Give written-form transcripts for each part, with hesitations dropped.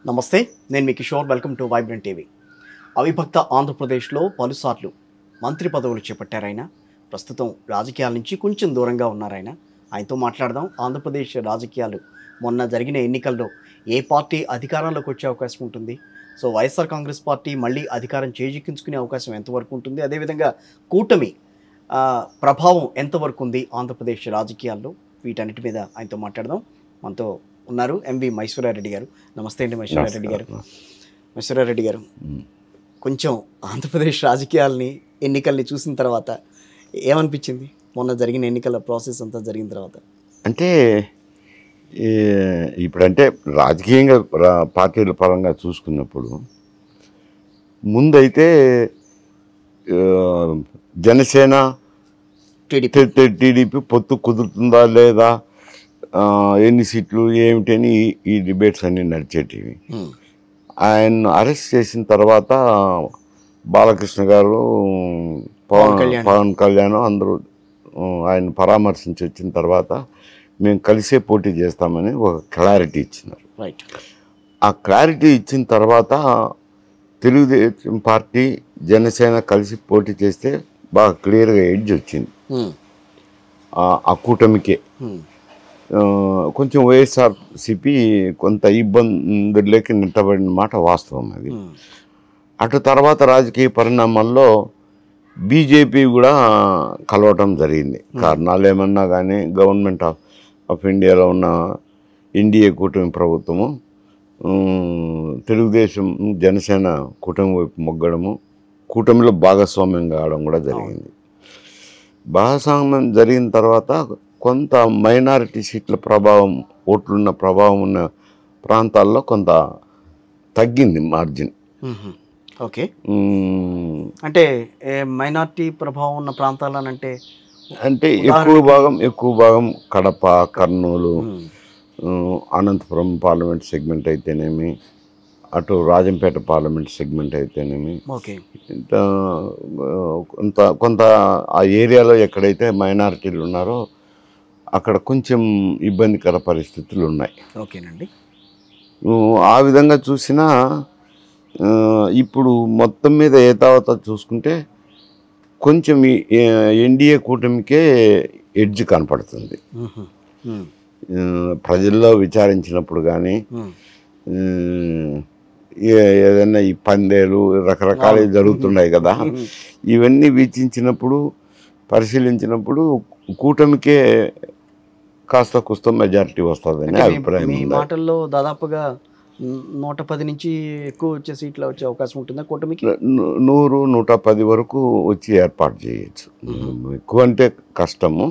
నమస్తే, నేను మీ Kishore. Welcome to vibrant TV. అవిభక్త ఆంధ్రప్రదేశ్లో పలుసార్లు మంత్రి పదవులు చేపట్టారాయన. ప్రస్తుతం రాజకీయాల నుంచి కొంచెం దూరంగా ఉన్నారాయన. ఆయనతో మాట్లాడదాం. ఆంధ్రప్రదేశ్ రాజకీయాలు మొన్న జరిగిన ఎన్నికల్లో ఏ పార్టీ అధికారంలోకి వచ్చే అవకాశం ఉంటుంది, సో వైఎస్ఆర్ కాంగ్రెస్ పార్టీ మళ్ళీ అధికారం చేజిక్కించుకునే అవకాశం ఎంతవరకు ఉంటుంది, అదేవిధంగా కూటమి ప్రభావం ఎంతవరకు ఉంది ఆంధ్రప్రదేశ్ రాజకీయాల్లో, వీటన్నిటి మీద ఆయనతో మాట్లాడదాం. మనతో ఉన్నారు ఎంవి మైశ్వర్యారెడ్డి గారు. నమస్తే అండి మైశ్వర్యారెడ్డి గారు. మైశ్వర్యారెడ్డి గారు, కొంచెం ఆంధ్రప్రదేశ్ రాజకీయాలని ఎన్నికల్ని చూసిన తర్వాత ఏమనిపించింది? మొన్న జరిగిన ఎన్నికల ప్రాసెస్ అంతా జరిగిన తర్వాత అంటే ఇప్పుడంటే రాజకీయంగా పార్టీల పరంగా చూసుకున్నప్పుడు ముందైతే జనసేన టీడీపీ పొత్తు కుదురుతుందా లేదా, ఎన్ని సీట్లు ఏమిటని ఈ డిబేట్స్ అన్నీ నడిచేటివి. ఆయన అరెస్ట్ చేసిన తర్వాత బాలకృష్ణ గారు, పవన్ కళ్యాణ్ అందరూ ఆయన పరామర్శించి వచ్చిన తర్వాత మేము కలిసే పోటీ చేస్తామని ఒక క్లారిటీ ఇచ్చినారు. రైట్. ఆ క్లారిటీ ఇచ్చిన తర్వాత తెలుగుదేశం పార్టీ జనసేన కలిసి పోటీ చేస్తే బాగా క్లియర్గా ఎడ్జ్ వచ్చింది ఆ కూటమికే. కొంచెం వైఎస్ఆర్సీపీ కొంత ఇబ్బందుల్లోకి నెట్టబడిన మాట వాస్తవం అది. అటు తర్వాత రాజకీయ పరిణామాల్లో బీజేపీ కూడా కలవటం జరిగింది. కారణాలు ఏమన్నా కానీ గవర్నమెంట్ ఆఫ్ ఇండియాలో ఉన్న ఎన్డీఏ కూటమి ప్రభుత్వము తెలుగుదేశం జనసేన కూటమి వైపు మొగ్గడము, కూటమిలో భాగస్వామ్యం కావడం కూడా జరిగింది. భాగస్వామ్యం జరిగిన తర్వాత కొంత మైనారిటీ సీట్ల ప్రభావం, ఓట్లున్న ప్రభావం ఉన్న ప్రాంతాల్లో కొంత తగ్గింది మార్జిన్. ఓకే. అంటే మైనారిటీ ప్రభావం ఉన్న ప్రాంతాలనంటే అంటే ఎక్కువ భాగం కడప, కర్నూలు, అనంతపురం పార్లమెంట్ సెగ్మెంట్ అయితేనేమి, అటు రాజంపేట పార్లమెంట్ సెగ్మెంట్ అయితేనేమి, కొంత ఆ ఏరియాలో ఎక్కడైతే మైనారిటీలు ఉన్నారో అక్కడ కొంచెం ఇబ్బందికర పరిస్థితులు ఉన్నాయి. ఓకేనండి. ఆ విధంగా చూసినా ఇప్పుడు మొత్తం మీద ఏతావత చూసుకుంటే కొంచెం ఎన్డీఏ కూటమికే ఎడ్జ్ కనపడుతుంది. ప్రజల్లో విచారించినప్పుడు కానీ ఏదైనా ఈ పందేలు రకరకాలు జరుగుతున్నాయి కదా, ఇవన్నీ వీక్షించినప్పుడు పరిశీలించినప్పుడు కూటమికే కాస్త కుస్త మెజారిటీ వస్తుందని అభిప్రాయం. మీ మాటల్లో దాదాపుగా 110 నుంచి ఎక్కువ వచ్చే సీట్లు వచ్చే అవకాశం ఉంటుందా కూటమికి? 100-110 వరకు వచ్చి ఏర్పాటు చేయొచ్చు. ఎక్కువ అంటే కష్టము.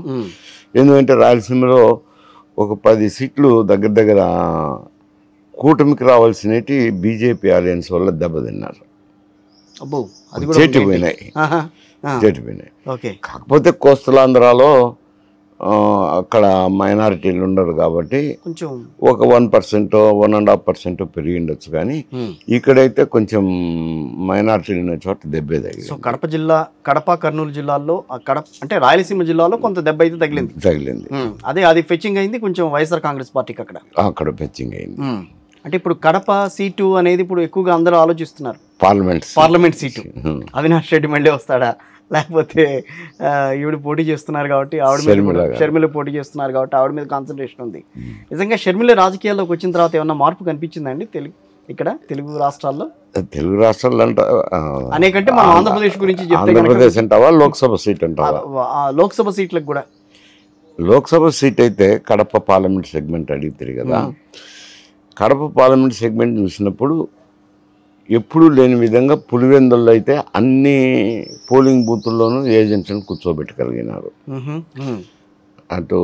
ఎందుకంటే రాయలసీమలో ఒక 10 సీట్లు దగ్గర కూటమికి రావాల్సినవి బీజేపీ అలయన్స్ వల్ల దెబ్బతిన్నారు, చేటిపోయినాయి. కాకపోతే కోస్తలాంధ్రాలో అక్కడ మైనారిటీలు ఉండరు కాబట్టి కొంచెం ఒక 1%, 1.5% పెరిగి ఉండొచ్చు. కానీ ఇక్కడైతే కొంచెం మైనారిటీలు ఉన్న చోట దెబ్బే తగిలింది. సో కడప కర్నూలు జిల్లాల్లో, అంటే రాయలసీమ జిల్లాలో కొంత దెబ్బ అయితే తగిలింది. అది ఫెచ్చింగ్ అయింది కొంచెం వైఎస్ఆర్ కాంగ్రెస్ పార్టీకి అక్కడ ఫెచ్చింగ్ అయింది. అంటే ఇప్పుడు కడప సీటు అనేది ఇప్పుడు ఎక్కువగా అందరూ ఆలోచిస్తున్నారు. పార్లమెంట్ సీటు అవినాష్ రెడ్డి మళ్ళీ వస్తాడా, లేకపోతే ఈవిడ పోటీ చేస్తున్నారు కాబట్టి షర్మిల పోటీ చేస్తున్నారు కాబట్టి ఆవిడ మీద కాన్సన్ట్రేషన్ ఉంది. నిజంగా షర్మిల రాజకీయాల్లోకి వచ్చిన తర్వాత ఏమన్నా మార్పు కనిపించిందండి తెలుగు రాష్ట్రాల్లో? తెలుగు రాష్ట్రాల్లో అనేకంటే మనం ఆంధ్రప్రదేశ్ గురించి ఆంధ్రప్రదేశ్ అంటావా, లోక్సభ సీట్ అంటావా? లోక్సభ సీట్లకు కూడా. లోక్సభ సీట్ అయితే కడప పార్లమెంట్ సెగ్మెంట్ అడిగితే కదా, కడప పార్లమెంట్ సెగ్మెంట్ చూసినప్పుడు ఎప్పుడూ లేని విధంగా పులివెందుల్లో అయితే అన్ని పోలింగ్ బూతుల్లోనూ ఏజెంట్లను కూర్చోబెట్టగలిగినారు. అటు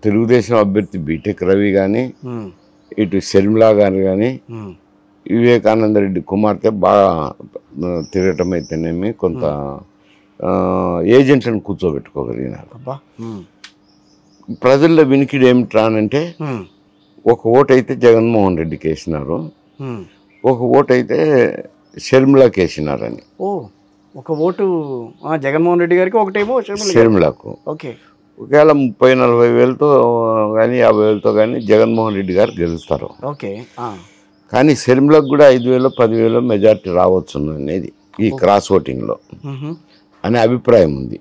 తెలుగుదేశం అభ్యర్థి బీటెక్ రవి కానీ, ఇటు షర్మిలా గారు కానీ, వివేకానంద రెడ్డి కుమార్తె బాగా తిరగటం అయితేనేమి కొంత ఏజెంట్లను కూర్చోబెట్టుకోగలిగినారు. ప్రజల్లో వినికిడి ఏమిట్రానంటే ఒక ఓటు అయితే జగన్మోహన్ రెడ్డికి వేసినారు, ఒక ఓటు అయితే షర్మిలాకి వేసినారని. ఒక ఓటు జగన్మోహన్ రెడ్డి గారికి, ఒకటేమో షర్మిలాకు. ఓకే. ఒకవేళ 30-40 వేలతో కానీ 50 వేలతో కానీ జగన్మోహన్ రెడ్డి గారు గెలుస్తారు. ఓకే. కానీ షర్మిలకు కూడా 5,000 10,000 మెజార్టీ రావచ్చు అనేది ఈ క్రాస్ ఓటింగ్లో అనే అభిప్రాయం ఉంది.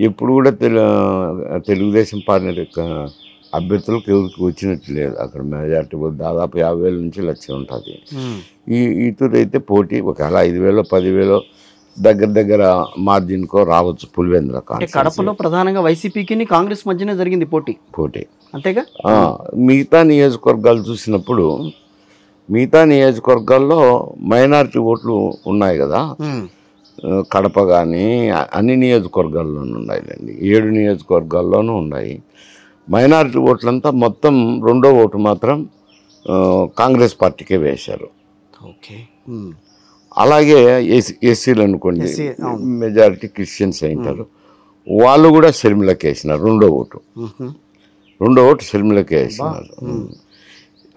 ఎప్పుడు కూడా తెలుగుదేశం పార్టీ యొక్క అభ్యర్థులకు ఎవరికి వచ్చినట్టు లేదు. అక్కడ మెజార్టీ దాదాపు 50,000 నుంచి 1,00,000 ఉంటుంది. ఇతరు అయితే పోటీ ఒకవేళ 5,000 10,000 దగ్గర మార్జిన్కో రావచ్చు పులివెందుల. కడపలో ప్రధానంగా వైసీపీకి కాంగ్రెస్ మధ్యనే జరిగింది పోటీ అంతేగా. మిగతా నియోజకవర్గాలు చూసినప్పుడు మిగతా నియోజకవర్గాల్లో మైనారిటీ ఓట్లు ఉన్నాయి కదా. కడప కానీ అన్ని నియోజకవర్గాల్లోనూ ఉన్నాయండి. 7 నియోజకవర్గాల్లోనూ ఉన్నాయి. మైనారిటీ ఓట్లంతా మొత్తం రెండో ఓటు మాత్రం కాంగ్రెస్ పార్టీకే వేశారు. ఓకే. అలాగే ఎస్సీలు అనుకోండి, మెజారిటీ క్రిస్టియన్స్ అయింటారు, వాళ్ళు కూడా షర్మిలకి వేసినారు. రెండో ఓటు షర్మిలకి వేసినారు.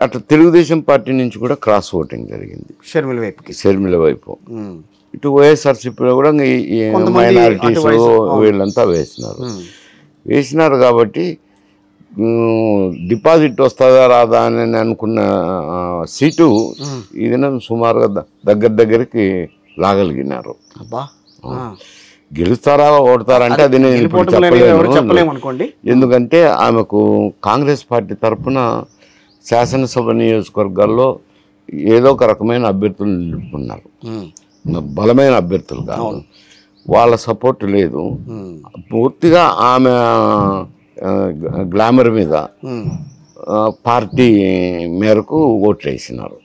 అట్లా తెలుగుదేశం పార్టీ నుంచి కూడా క్రాస్ ఓటింగ్ జరిగింది షర్మిల వైపు. ఇటు వైఎస్ఆర్సీపీలో కూడా మైనారిటీస్ వీళ్ళంతా వేసినారు కాబట్టి డిపాజిట్ వస్తుందా రాదా అని అనుకున్న సీటు ఇది సుమారుగా దగ్గరికి లాగలిగినారు. గెలుస్తారా ఓడతారా అంటే అది నేను చెప్పలేము అనుకోండి. ఎందుకంటే ఆమెకు కాంగ్రెస్ పార్టీ తరఫున శాసనసభ నియోజకవర్గాల్లో ఏదో ఒక రకమైన అభ్యర్థులు నిలుపుకున్నారు. బలమైన అభ్యర్థులు కాదు, వాళ్ళ సపోర్ట్ లేదు. పూర్తిగా ఆమె గ్లామర్ మీద పార్టీ మేరకు ఓట్లు వేసినారు.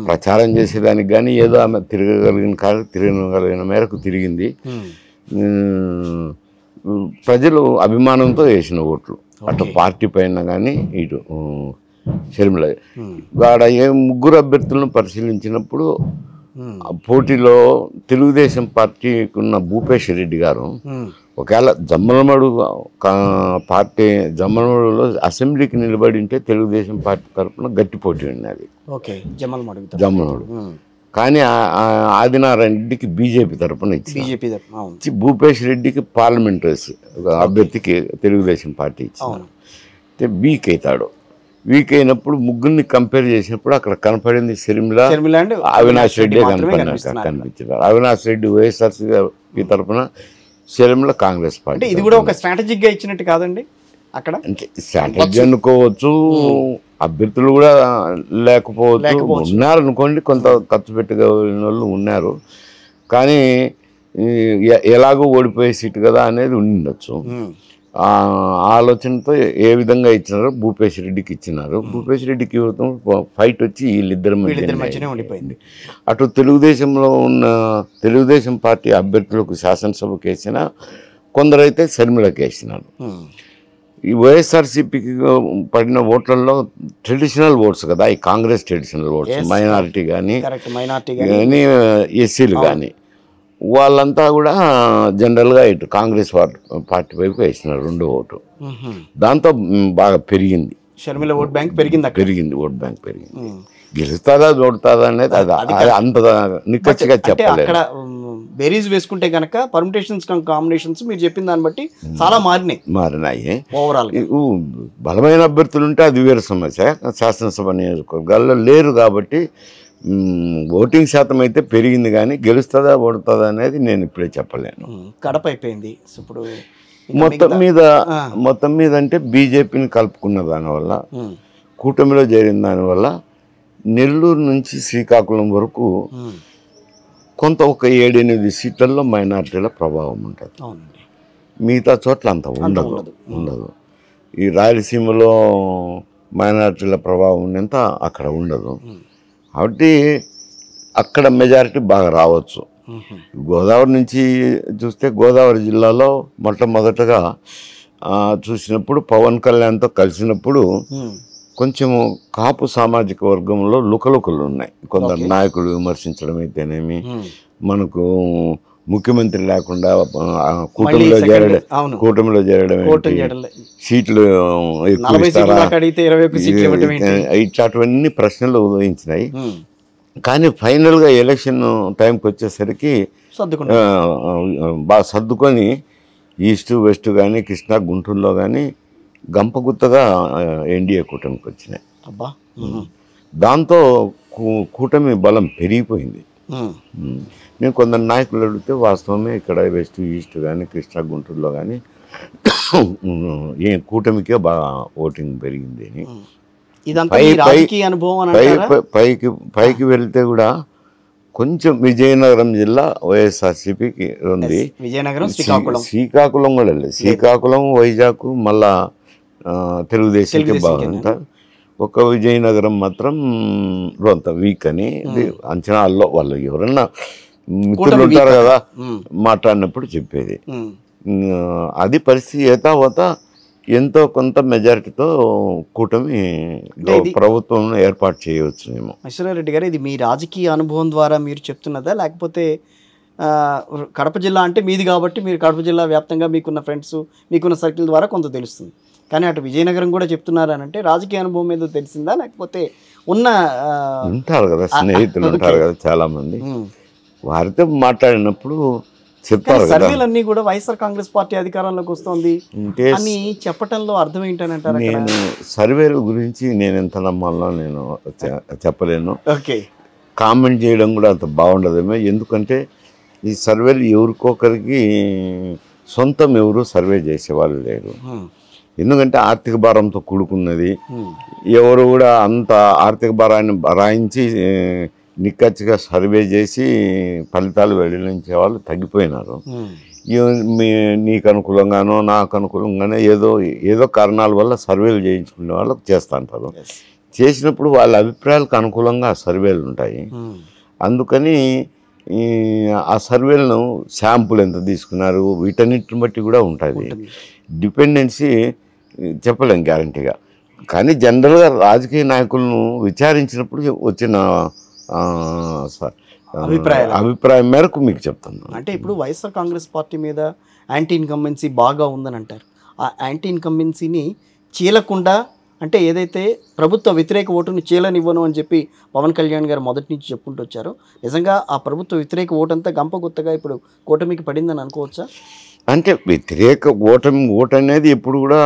ప్రచారం చేసేదానికి కానీ ఏదో ఆమె తిరగగలిగిన మేరకు తిరిగింది. ప్రజలు అభిమానంతో వేసిన ఓట్లు అటు పార్టీ పైన కానీ ఇటు షర్మిల. వాడ ముగ్గురు అభ్యర్థులను పరిశీలించినప్పుడు పోటీలో తెలుగుదేశం పార్టీకి ఉన్న భూపేష్ రెడ్డి గారు ఒకవేళ జమ్మలమడులో అసెంబ్లీకి నిలబడి ఉంటే తెలుగుదేశం పార్టీ తరఫున గట్టి పోటీ ఉన్నది జమ్మలమడు. కానీ ఆదినారాయణ రెడ్డికి బీజేపీ తరఫున ఇచ్చి భూపేష్ రెడ్డికి పార్లమెంటరీ అభ్యర్థికి తెలుగుదేశం పార్టీ ఇచ్చి వీక్ అవుతాడు. వీక్ అయినప్పుడు ముగ్గురిని కంపేర్ చేసినప్పుడు అక్కడ కనపడింది షర్మిల, అవినాష్ రెడ్డి కనిపించారు. అవినాష్ రెడ్డి వైఎస్ఆర్సీపీ తరఫున, షర్మిల కాంగ్రెస్ పార్టీ. ఇది కూడా ఒక స్ట్రాటజిక్ గా ఇచ్చినట్టు కాదండి అక్కడ. అంటే స్ట్రాటజీ అనుకోవచ్చు, అభ్యర్థులు కూడా లేకపోవచ్చు, ఉన్నారు అనుకోండి, కొంత ఖర్చు పెట్టగలిగిన వాళ్ళు ఉన్నారు. కానీ ఎలాగో ఓడిపోయే సీటు కదా అనేది ఉండొచ్చు. ఆలోచనతో ఏ విధంగా ఇచ్చినారో భూపేష్ రెడ్డికి ఇచ్చినారు. భూపేష్ రెడ్డికి ఫైట్ వచ్చి వీళ్ళిద్దరి మధ్యనే ఉండిపోయింది. అటు తెలుగుదేశంలో ఉన్న తెలుగుదేశం పార్టీ అభ్యర్థులకు శాసనసభకు వేసిన, కొందరైతే షర్మిలకి వేసినారు. ఈ వైఎస్ఆర్సీపీకి పడిన ఓట్లలో ట్రెడిషనల్ ఓట్స్ కదా, ఈ కాంగ్రెస్ ట్రెడిషనల్ ఓట్స్, మైనారిటీ కానీ ఎస్సీలు కానీ, వాళ్ళంతా కూడా జనరల్గా ఇటు కాంగ్రెస్ పార్టీ వైపు వేసినారు రెండో ఓటు. దాంతో బాగా పెరిగింది Sharmila vote bank vote bank పెరిగింది. గెలుస్తారా ఓడుతారా అనేది అది అంత నిక్కచ్చిగా చెప్పలేదు. అక్కడ బేరీస్ వేసుకుంటే కనుక పర్మిటేషన్స్ కాంబినేషన్స్ మీరు చెప్పిన దాన్ని బట్టి చాలా మారినాయి. ఓవరాల్ బలమైన అభ్యర్థులు ఉంటే అది వేరే సమస్య. శాసనసభ నియోజకవర్గాల్లో లేరు కాబట్టి ఓటింగ్ శాతం అయితే పెరిగింది, కానీ గెలుస్తుందా ఓడుతుందా అనేది నేను ఇప్పుడే చెప్పలేను. కడప అయిపోయింది. ఇప్పుడు మొత్తం మీద అంటే బీజేపీని కలుపుకున్న దానివల్ల, కూటమిలో చేరిన దానివల్ల నెల్లూరు నుంచి శ్రీకాకుళం వరకు కొంత ఒక 7-8 సీట్లలో మైనారిటీల ప్రభావం ఉంటుంది. మిగతా చోట్ల అంత ఉండదు. ఈ రాయలసీమలో మైనారిటీల ప్రభావం ఉన్నంత అక్కడ ఉండదు. కాబట్టి అక్కడ మెజారిటీ బాగా రావచ్చు. గోదావరి నుంచి చూస్తే గోదావరి జిల్లాలో మొట్టమొదటగా చూసినప్పుడు పవన్ కళ్యాణ్తో కలిసినప్పుడు కొంచెము కాపు సామాజిక వర్గంలో లుకలుకలు ఉన్నాయి. కొందరు నాయకులు విమర్శించడం అయితేనేమి, మనకు ముఖ్యమంత్రి లేకుండా కూటమిలో చేరడం, సీట్లు ఎక్కువ ఇట్లాంటివన్నీ ప్రశ్నలు ఉదయించినాయి. కానీ ఫైనల్గా ఎలక్షన్ టైంకి వచ్చేసరికి బాగా సర్దుకొని ఈస్ట్ వెస్ట్ కానీ కృష్ణా గుంటూరులో కానీ గంపగుత్తగా ఎన్డీఏ కూటమికి వచ్చినాయి. దాంతో కూటమి బలం పెరిగిపోయింది. నేను కొందరు నాయకులు అడిగితే వాస్తవమే ఇక్కడ వెస్ట్ ఈస్ట్ కానీ కృష్ణా గుంటూరులో కానీ కూటమికే బాగా ఓటింగ్ పెరిగింది అని. పైకి వెళ్తే కూడా కొంచెం విజయనగరం జిల్లా వైఎస్ఆర్సీపీకి ఉంది. శ్రీకాకుళం కూడా లేదు. శ్రీకాకుళం వైజాగ్ మళ్ళా తెలుగుదేశంకి బాగుంటా. ఒక విజయనగరం మాత్రం కొంత వీక్ అని అంచనాల్లో వాళ్ళు ఎవరన్నా మిత్రులు ఉంటారు కదా మాట్లాడినప్పుడు చెప్పేది. అది పరిస్థితి ఏతావత ఎంతో కొంత మెజారిటీతో కూటమి ప్రభుత్వం ఏర్పాటు చేయవచ్చునేమో. ఐశ్వర్యారెడ్డి గారు, ఇది మీ రాజకీయ అనుభవం ద్వారా మీరు చెప్తున్నదా, లేకపోతే కడప జిల్లా అంటే మీది కాబట్టి మీరు కడప జిల్లా వ్యాప్తంగా మీకున్న ఫ్రెండ్స్ మీకున్న సర్కిల్ ద్వారా కొంత తెలుస్తుంది, కానీ అటు విజయనగరం కూడా చెప్తున్నారు అని అంటే రాజకీయ అనుభవం ఏదో తెలిసిందా, లేకపోతే ఉన్న ఉంటారు కదా స్నేహితులు ఉంటారు కదా చాలా మంది, వారితో మాట్లాడినప్పుడు చెప్పారు. సర్వేలన్నీ కూడా వైఎస్ఆర్ కాంగ్రెస్ పార్టీ అధికారంలోకి వస్తుంది అని చెప్పటంలో అర్థం ఏంటంటారు? నేను సర్వేల గురించి నేను ఎంత నమ్మాలో నేను చెప్పలేను. కామెంట్ చేయడం కూడా అంత బాగుండదేమో. ఎందుకంటే ఈ సర్వేలు ఎవరికొకరికి సొంతం ఎవరు సర్వే చేసేవాళ్ళు లేరు. ఎందుకంటే ఆర్థిక భారంతో కూడుకున్నది. ఎవరు కూడా అంత ఆర్థిక భారాన్ని రాయించి నిక్కచ్చిగా సర్వే చేసి ఫలితాలు వెల్లడించే వాళ్ళు తగ్గిపోయినారు. నీకు అనుకూలంగానో నాకు అనుకూలంగానో ఏదో కారణాల వల్ల సర్వేలు చేయించుకునే వాళ్ళకు చేస్తుంటారు. చేసినప్పుడు వాళ్ళ అభిప్రాయాలకు అనుకూలంగా సర్వేలు ఉంటాయి. అందుకని ఆ సర్వేలను శాంపుల్ ఎంత తీసుకున్నారు వీటన్నిటిని బట్టి కూడా ఉంటుంది. డిపెండెన్సీ చెప్పలేం గ్యారంటీగా. కానీ జనరల్గా రాజకీయ నాయకులను విచారించినప్పుడు వచ్చిన అభిప్రాయం మేరకు మీకు చెప్తాను. అంటే ఇప్పుడు వైఎస్ఆర్ కాంగ్రెస్ పార్టీ మీద యాంటీ ఇన్కంబెన్సీ బాగా ఉందని అంటారు. ఆ యాంటీ ఇన్కంబెన్సీని చీలకుండా, అంటే ఏదైతే ప్రభుత్వ వ్యతిరేక ఓటుని చీలనివ్వను అని చెప్పి పవన్ కళ్యాణ్ గారు మొదటి నుంచి చెప్పుకుంటూ వచ్చారు, నిజంగా ఆ ప్రభుత్వ వ్యతిరేక ఓటు అంతా గంపగుత్తగా ఇప్పుడు కూటమికి పడిందని అనుకోవచ్చా? అంటే వ్యతిరేక ఓటు అనేది ఎప్పుడు కూడా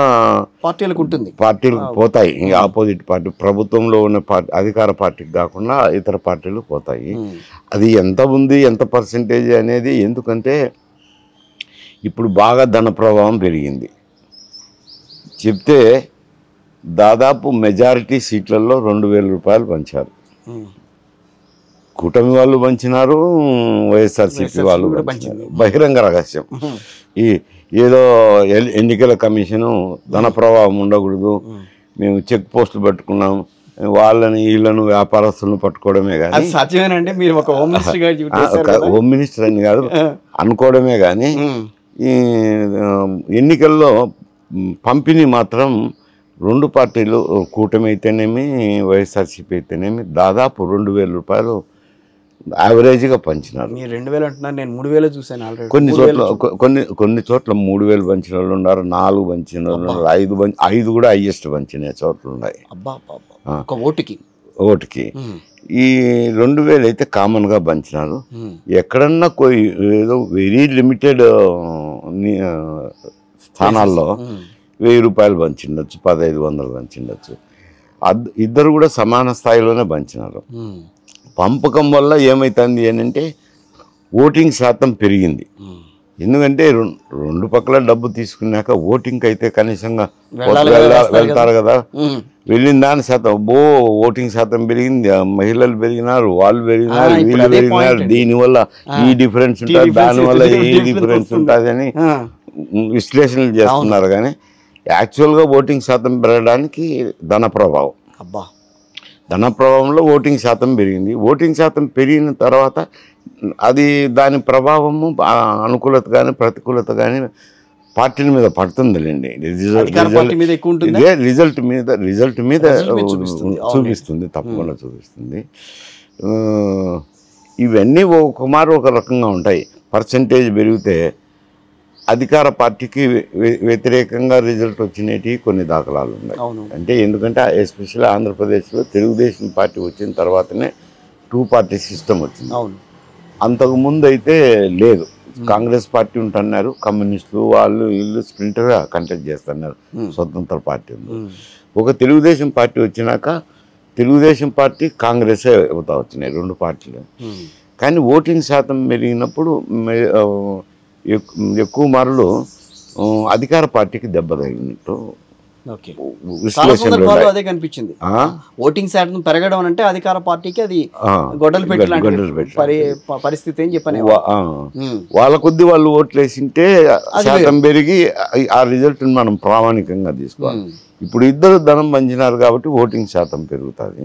పార్టీలకు ఉంటుంది, పార్టీలకు పోతాయి. ఆపోజిట్ పార్టీ ప్రభుత్వంలో ఉన్న పార్టీ అధికార పార్టీకి కాకుండా ఇతర పార్టీలు పోతాయి. అది ఎంత ఉంది ఎంత పర్సెంటేజ్ అనేది, ఎందుకంటే ఇప్పుడు బాగా ధన ప్రభావం పెరిగింది. చెప్తే దాదాపు మెజారిటీ సీట్లలో 2,000 రూపాయలు పంచారు. కూటమి వాళ్ళు పంచినారు, వైఎస్ఆర్సీపీ వాళ్ళు పంచినారు. బహిరంగ రహస్యం. ఏదో ఎన్నికల కమిషను ధన ప్రభావం ఉండకూడదు, మేము చెక్ పోస్టులు పట్టుకున్నాం, వాళ్ళని వీళ్ళను వ్యాపారస్తులను పట్టుకోవడమే కానీ హోమ్ మినిస్టర్ అని కాదు అనుకోవడమే కానీ ఈ ఎన్నికల్లో పంపిణీ మాత్రం రెండు పార్టీలు కూటమి అయితేనేమి వైఎస్ఆర్సీపీ అయితేనేమి దాదాపు 2,000 రూపాయలు యావరేజ్గా పంచినారు. 2,000 అంటున్నారు, నేను 3,000 చూసాను ఆల్రెడీ. కొన్ని చోట్ల 3,000 పంచిన వాళ్ళు ఉన్నారు, 4 పంచిన వాళ్ళు ఉన్నారు, 5 కూడా హైయెస్ట్ పంచిన చోట్ల ఉన్నాయి. ఓటుకి ఈ 2,000 అయితే కామన్గా పంచినారు. ఎక్కడన్నా ఏదో వెరీ లిమిటెడ్ స్థానాల్లో 1,000 రూపాయలు పంచిండొచ్చు, 1,500 పంచిండొచ్చు. ఇద్దరు కూడా సమాన స్థాయిలోనే పంచినారు. పంపకం వల్ల ఏమవుతుంది అని అంటే ఓటింగ్ శాతం పెరిగింది. ఎందుకంటే రెండు పక్కల డబ్బు తీసుకున్నాక ఓటింగ్ అయితే కనీసంగా వెళ్తారు కదా, వెళ్ళిన దాని శాతం ఓటింగ్ శాతం పెరిగింది. మహిళలు పెరిగినారు, వాళ్ళు పెరిగినారు, వీళ్ళు పెరిగినారు. దీనివల్ల ఈ డిఫరెన్స్ ఉంటుంది, దానివల్ల ఈ డిఫరెన్స్ ఉంటుంది అని విశ్లేషణలు చేస్తున్నారు. కానీ యాక్చువల్గా ఓటింగ్ శాతం పెరగడానికి ధన ప్రభావంలో ఓటింగ్ శాతం పెరిగింది. ఓటింగ్ శాతం పెరిగిన తర్వాత అది దాని ప్రభావము అనుకూలత కానీ ప్రతికూలత కానీ పార్టీల మీద పడుతుందిలేండి. రిజల్ట్ మీద చూపిస్తుంది, తప్పకుండా చూపిస్తుంది. ఇవన్నీ ఒక రకంగా ఉంటాయి. పర్సంటేజ్ పెరిగితే అధికార పార్టీకి వ్యతిరేకంగా రిజల్ట్ వచ్చినవి కొన్ని దాఖలాలు ఉన్నాయి. అంటే ఎందుకంటే ఎస్పెషల్లీ ఆంధ్రప్రదేశ్లో తెలుగుదేశం పార్టీ వచ్చిన తర్వాతనే 2 పార్టీ సిస్టమ్ వచ్చింది. అంతకుముందు అయితే లేదు. కాంగ్రెస్ పార్టీ ఉంటున్నారు, కమ్యూనిస్టులు వాళ్ళు వీళ్ళు స్ప్లింటర్గా కంటెస్ట్ చేస్తున్నారు. స్వతంత్ర పార్టీ ఉంది. ఒక తెలుగుదేశం పార్టీ వచ్చినాక తెలుగుదేశం పార్టీ కాంగ్రెసే అవుతా వచ్చినాయి 2 పార్టీలు. కానీ ఓటింగ్ శాతం పెరిగినప్పుడు ఎక్కువ మార్లు అధికార పార్టీకి దెబ్బ తగిలినట్టు విశ్లేషణలు అదే కనిపించింది. ఓటింగ్ శాతం పెరగడం అంటే అధికార పార్టీకి అది గొడ్డలు పెట్టి పరిస్థితి అని చెప్పని వాళ్ళ కొద్ది వాళ్ళు ఓట్లు వేసింటే శాతం పెరిగి ఆ రిజల్ట్ మనం ప్రామాణికంగా తీసుకోవాలి. ఇప్పుడు ఇద్దరు ధనం పంచినారు కాబట్టి ఓటింగ్ శాతం పెరుగుతుంది.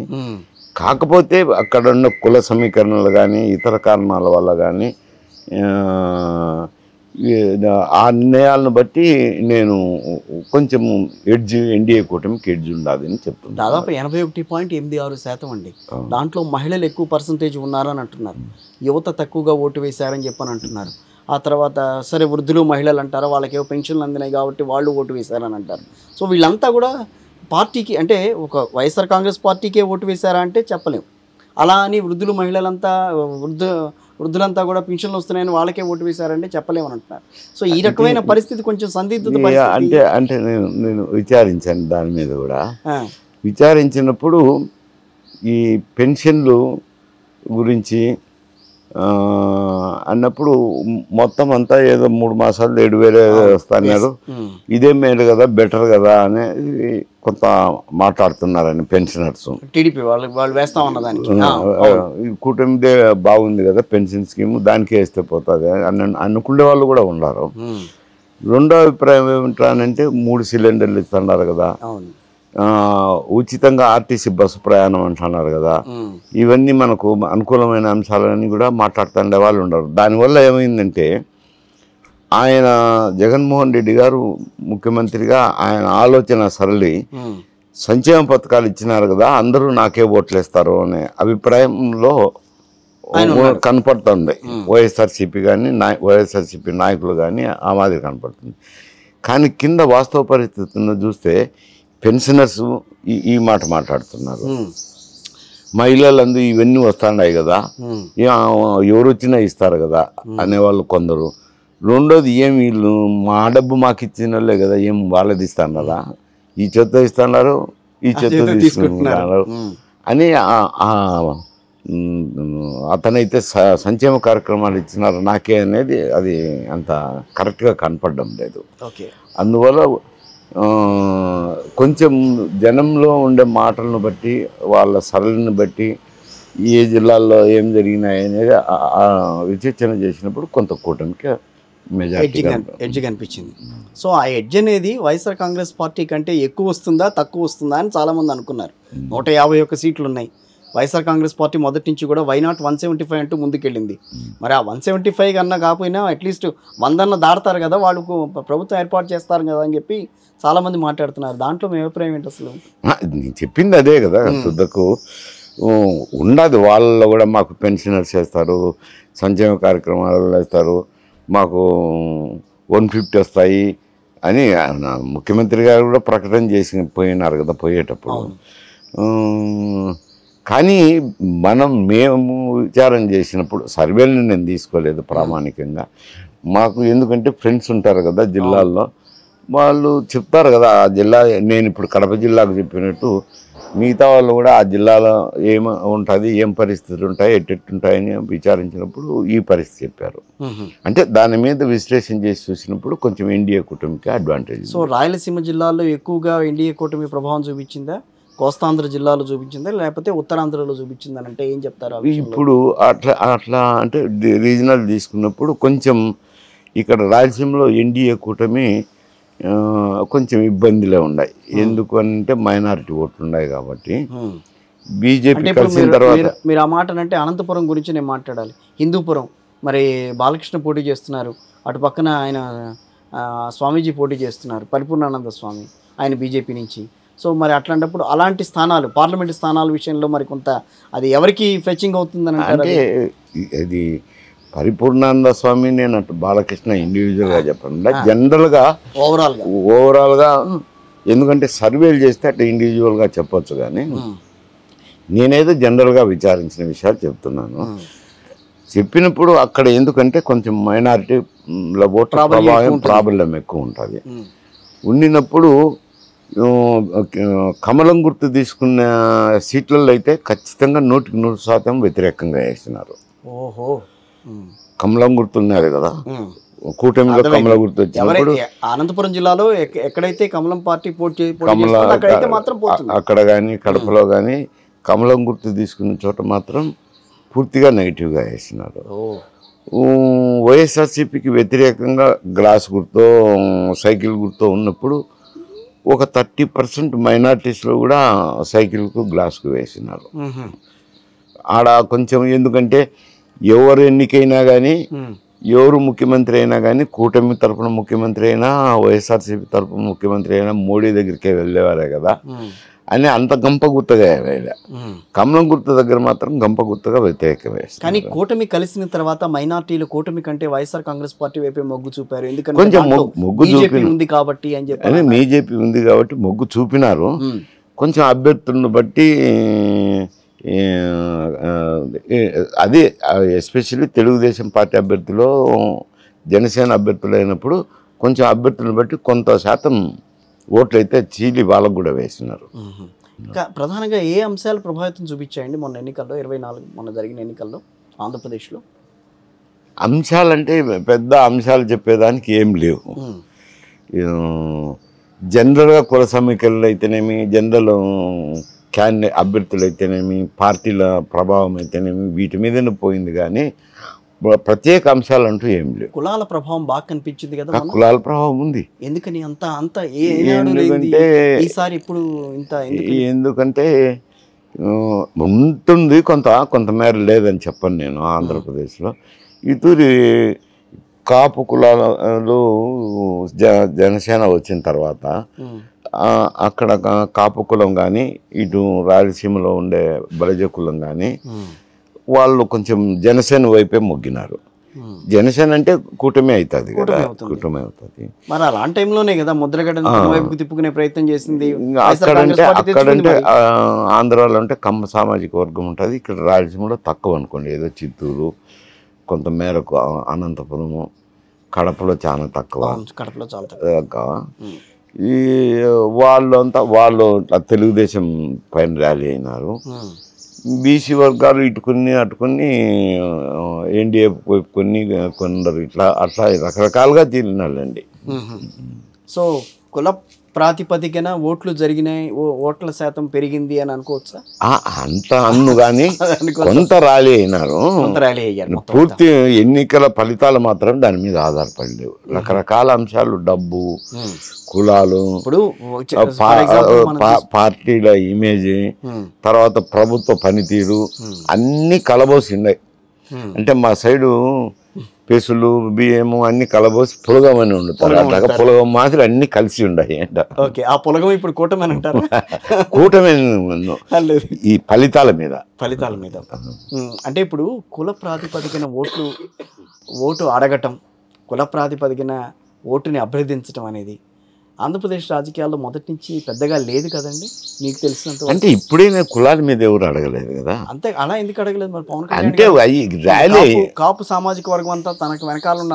కాకపోతే అక్కడ ఉన్న కుల సమీకరణలు కానీ ఇతర కారణాల వల్ల కానీ ఆ నిర్ణయాలను బట్టి నేను కొంచెం ఎన్డీఏ కూటమికి ఎడ్జ్ ఉండాలి అని చెప్తున్నాను. దాదాపు 81.86% అండి. దాంట్లో మహిళలు ఎక్కువ పర్సంటేజ్ ఉన్నారని అంటున్నారు, యువత తక్కువగా ఓటు వేశారని చెప్పని అంటున్నారు. ఆ తర్వాత సరే వృద్ధులు మహిళలు అంటారు, వాళ్ళకేవో పెన్షన్లు అందినాయి కాబట్టి వాళ్ళు ఓటు వేశారని అంటారు. సో వీళ్ళంతా కూడా పార్టీకి అంటే ఒక వైఎస్ఆర్ కాంగ్రెస్ పార్టీకే ఓటు వేశారా అంటే చెప్పలేము. అలా అని వృద్ధులు మహిళలంతా వృద్ధులంతా కూడా పెన్షన్లు వస్తున్నాయని వాళ్ళకే ఓటు వేశారంటే చెప్పలేమని అంటున్నారు. సో ఈ రకమైన పరిస్థితి కొంచెం సందిగ్ధత అంటే నేను విచారించాను దాని మీద కూడా. విచారించినప్పుడు ఈ పెన్షన్లు గురించి అన్నప్పుడు మొత్తం అంతా ఏదో 3 మాసాలు 7,000 వస్తున్నారు, ఇదే మేలు కదా బెటర్ కదా అని కొంత మాట్లాడుతున్నారని పెన్షనర్స్. టీడీపీ వాళ్ళు వేస్తా ఉన్నదానికి కూటమిదే బాగుంది కదా పెన్షన్ స్కీమ్, దానికి వేస్తే పోతుంది అనుకునే వాళ్ళు కూడా ఉన్నారు. రెండో అభిప్రాయం ఏమిటంటే 3 సిలిండర్లు ఇస్తున్నారు కదా, ఉచితంగా ఆర్టీసీ బస్సు ప్రయాణం అంటున్నారు కదా, ఇవన్నీ మనకు అనుకూలమైన అంశాలని కూడా మాట్లాడుతుండే వాళ్ళు ఉండరు. దానివల్ల ఏమైందంటే ఆయన జగన్మోహన్ రెడ్డి గారు ముఖ్యమంత్రిగా ఆయన ఆలోచన సరళి సంక్షేమ పథకాలు ఇచ్చినారు కదా అందరూ నాకే ఓట్లేస్తారు అనే అభిప్రాయంలో కనపడుతుంది. వైఎస్ఆర్సీపీ కానీ వైఎస్ఆర్సీపీ నాయకులు కానీ ఆ మాదిరి కనపడుతుంది. కానీ కింద వాస్తవ పరిస్థితులను చూస్తే పెన్షనర్స్ ఈ మాట మాట్లాడుతున్నారు, మహిళలందు ఇవన్నీ వస్తున్నాయి కదా ఎవరు వచ్చినా ఇస్తారు కదా అనేవాళ్ళు కొందరు. రెండోది ఏం వీళ్ళు మా డబ్బు మాకు ఇచ్చిన వాళ్ళే కదా ఏం వాళ్ళది ఇస్తున్నారా, ఈ చెత్త ఇస్తున్నారు ఈ చెత్త తీసుకుంటున్నారు అని అతనైతే సంక్షేమ కార్యక్రమాలు ఇచ్చినారు నాకే అనేది అది అంత కరెక్ట్గా కనపడడం లేదు. అందువల్ల కొంచెం జనంలో ఉండే మాటలను బట్టి వాళ్ళ సరళిని బట్టి ఏ జిల్లాల్లో ఏం జరిగినాయి అనేది విచక్షణ చేసినప్పుడు కొంత కూటమికి ఎడ్జ్ కనిపించింది. సో ఆ ఎడ్జ్ అనేది వైఎస్ఆర్ కాంగ్రెస్ పార్టీ కంటే ఎక్కువ వస్తుందా తక్కువ వస్తుందా అని చాలామంది అనుకున్నారు. 151 సీట్లు ఉన్నాయి. వైఎస్ఆర్ కాంగ్రెస్ పార్టీ మొదటి నుంచి కూడా వైనాట్ 175 అంటూ ముందుకెళ్ళింది. మరి ఆ 175 కన్నా కాకపోయినా అట్లీస్ట్ 100 దాడతారు కదా, వాళ్ళకు ప్రభుత్వం ఏర్పాటు చేస్తారు కదా అని చెప్పి చాలామంది మాట్లాడుతున్నారు. దాంట్లో మీ అభిప్రాయం ఏంటి అసలు? నేను చెప్పింది అదే కదా, తుద్దకు ఉండదు వాళ్ళలో కూడా మాకు పెన్షనర్స్ వేస్తారు, సంక్షేమ కార్యక్రమాలు వేస్తారు, మాకు 150 వస్తాయి అని ముఖ్యమంత్రి గారు కూడా ప్రకటన చేసి పోయినారు కదా పోయేటప్పుడు. కానీ మేము విచారం చేసినప్పుడు సర్వేలను నేను తీసుకోలేదు ప్రామాణికంగా. మాకు ఎందుకంటే ఫ్రెండ్స్ ఉంటారు కదా జిల్లాల్లో, వాళ్ళు చెప్తారు కదా ఆ జిల్లా, నేను ఇప్పుడు కడప జిల్లాకు చెప్పినట్టు మిగతా వాళ్ళు కూడా ఆ జిల్లాలో ఏం ఉంటుంది ఏం పరిస్థితులు ఉంటాయి ఎట్టెట్టుంటాయని విచారించినప్పుడు ఈ పరిస్థితి చెప్పారు. అంటే దాని మీద విశ్లేషణ చేసి చూసినప్పుడు కొంచెం ఎన్డీఏ కూటమికి అడ్వాంటేజ్. సో రాయలసీమ జిల్లాలో ఎక్కువగా ఎన్డీఏ కూటమి ప్రభావం చూపించిందా, కోస్తాంధ్ర జిల్లాలో చూపించిందా, లేకపోతే ఉత్తరాంధ్రలో చూపించిందని అంటే ఏం చెప్తారు? ఇప్పుడు అట్లా అంటే రీజనల్ తీసుకున్నప్పుడు కొంచెం ఇక్కడ రాయలసీమలో ఎన్డీఏ కూటమి కొంచెం ఇబ్బందిలో ఉన్నాయి. ఎందుకు అంటే మైనారిటీ ఓట్లు ఉన్నాయి కాబట్టి. బీజేపీ కలిసిన తర్వాత మీరు ఆ మాట అంటే అనంతపురం గురించి నేను మాట్లాడాలి. హిందూపురం మరి బాలకృష్ణ పోటీ చేస్తున్నారు, అటు పక్కన ఆయన స్వామీజీ పోటీ చేస్తున్నారు, పరిపూర్ణానంద స్వామి, ఆయన బీజేపీ నుంచి. సో మరి అట్లాంటప్పుడు అలాంటి స్థానాలు పార్లమెంటు స్థానాల విషయంలో మరి కొంత అది ఎవరికి ఫెచింగ్ అవుతుందని అంటే ఇది పరిపూర్ణానంద స్వామి నేను అటు బాలకృష్ణ ఇండివిజువల్గా చెప్పండి, జనరల్గా ఓవరాల్గా ఎందుకంటే సర్వేలు చేస్తే అట్లా ఇండివిజువల్గా చెప్పొచ్చు. కానీ నేనేదో జనరల్గా విచారించిన విషయాలు చెప్తున్నాను. చెప్పినప్పుడు అక్కడ ఎందుకంటే కొంచెం మైనారిటీ ఓట్ల ప్రాబల్యం ఎక్కువ ఉంటుంది. ఉండినప్పుడు కమలం గుర్తు తీసుకున్న సీట్లలో అయితే ఖచ్చితంగా 100% వ్యతిరేకంగా వేసినారు. ఓహో. కమలం గుర్తు ఉన్నది కదా, కూటమిలో కమల గుర్తు వచ్చినప్పుడు అనంతపురం జిల్లాలో ఎక్కడైతే కమలం పార్టీ అక్కడ కానీ కడపలో కానీ కమలం గుర్తు తీసుకున్న చోట మాత్రం పూర్తిగా నెగిటివ్గా వేసినారు. వైఎస్ఆర్సీపీకి వ్యతిరేకంగా గ్లాస్ గుర్తో సైకిల్ గుర్తో ఉన్నప్పుడు ఒక 30% మైనార్టీస్లో కూడా సైకిల్కు గ్లాస్కు వేసినారు. ఆడ కొంచెం ఎందుకంటే ఎవరు ఎన్నికైనా కానీ ఎవరు ముఖ్యమంత్రి అయినా కానీ కూటమి తరఫున ముఖ్యమంత్రి అయినా వైఎస్ఆర్సీపీ తరఫున ముఖ్యమంత్రి అయినా మోడీ దగ్గరికే వెళ్ళేవారే కదా అని అంత గంప గుర్తుగా వేయలే. కమలం గుర్తు దగ్గర మాత్రం గంప గుర్తుగా వ్యతిరేకం వేస్తారు. కానీ కూటమి కలిసిన తర్వాత మైనార్టీలు కూటమి కంటే వైఎస్ఆర్ కాంగ్రెస్ పార్టీ వైపే మొగ్గు చూపారు. ఎందుకంటే కొంచెం మొగ్గు ఉంది కాబట్టి అని చెప్పి బీజేపీ ఉంది కాబట్టి మొగ్గు చూపినారు. కొంచెం అభ్యర్థులను బట్టి అదే ఎస్పెషల్లీ తెలుగుదేశం పార్టీ అభ్యర్థులు జనసేన అభ్యర్థులు అయినప్పుడు కొంచెం అభ్యర్థులను బట్టి కొంత శాతం ఓట్లు అయితే చీలి వాళ్ళకు కూడా వేసినారు. ప్రధానంగా ఏ అంశాలు ప్రభావితం చూపించాయండి మొన్న ఎన్నికల్లో 24 మొన్న జరిగిన ఎన్నికల్లో ఆంధ్రప్రదేశ్లో? అంశాలంటే పెద్ద అంశాలు చెప్పేదానికి ఏం లేవు. జనరల్గా కుల సమీకరణలు అయితేనేమి, జనరల్ క్యాండిడేట్ అభ్యర్థులు అయితేనేమి, పార్టీల ప్రభావం అయితేనేమి వీటి మీదనే పోయింది కానీ ప్రత్యేక అంశాలు అంటూ ఏం లేవు. కులాల ప్రభావం బాగా కనిపించింది కదా. కులాల ప్రభావం ఉంది. ఎందుకని అంత ఎందుకంటే ఈసారి ఇప్పుడు ఇంత ఎందుకంటే ఉంటుంది కొంతమేర లేదని చెప్పను నేను. ఆంధ్రప్రదేశ్లో ఇతూరి కాపు కులాలు జనసేన వచ్చిన తర్వాత అక్కడ కాపు కులం కానీ ఇటు రాయలసీమలో ఉండే బలిజ కులం కానీ వాళ్ళు కొంచెం జనసేన వైపే మొగ్గినారు. జనసేన అంటే కూటమి అవుతుంది కదా, కూటమి అవుతుంది. మరి అలాంటి టైంలోనే కదా ముద్రగడ వైపుకు తిప్పుకునే ప్రయత్నం చేసింది. అక్కడంటే ఆంధ్రాలో అంటే కమ్మ సామాజిక వర్గం ఉంటుంది, ఇక్కడ రాయలసీమలో తక్కువ అనుకోండి. ఏదో చిత్తూరు, కొంత మేరకు అనంతపురము, కడపలో చాలా తక్కువ. కడపలో చాలా తక్కువ. ఈ వాళ్ళు తెలుగుదేశం పైన ర్యాలీ అయినారు. బీసీ వర్గాలు ఇటుకొని అటుకొని ఎన్డీఏ కొందరు అట్లా రకరకాలుగా తిరిగినాళ్ళండి. సో కుల ప్రాతిపదికన ఓట్లు జరిగినాయి, ఓట్ల శాతం పెరిగింది అని అనుకోవచ్చా? అంత అన్ను కానీ కొంత ర్యాలీ అయినారు. పూర్తి ఎన్నికల ఫలితాలు మాత్రం దాని మీద ఆధారపడి లేవు. రకరకాల అంశాలు, డబ్బు, కులాలు, పార్టీల ఇమేజ్, తర్వాత ప్రభుత్వ పనితీరు అన్నీ కలబోసిన్నాయి. అంటే మా సైడు పెసులు, బియ్యము అన్ని కలబోసి పులగం అని వండుతారు. అట్లాగా పులగం మాదిరి అన్ని కలిసి ఉన్నాయి అంట. ఆ పులగం ఇప్పుడు కూటమి అని అంటారు. కూటమి ఈ ఫలితాల మీద అంటే ఇప్పుడు కుల ప్రాతిపదికన ఓటు అడగటం, కుల ప్రాతిపదికన ఓటుని అభ్యర్థించడం అనేది ఆంధ్రప్రదేశ్ రాజకీయాల్లో మొదటి నుంచి పెద్దగా లేదు కదండి మీకు తెలిసినంత. అంటే ఇప్పుడే కులాల మీద ఎవరు అడగలేదు కదా. అంతే, అలా ఎందుకు అడగలేదు మరి పవన్ కళ్యాణ్? అంటే కాపు సామాజిక వర్గం అంతా తనకు వెనకాల ఉన్న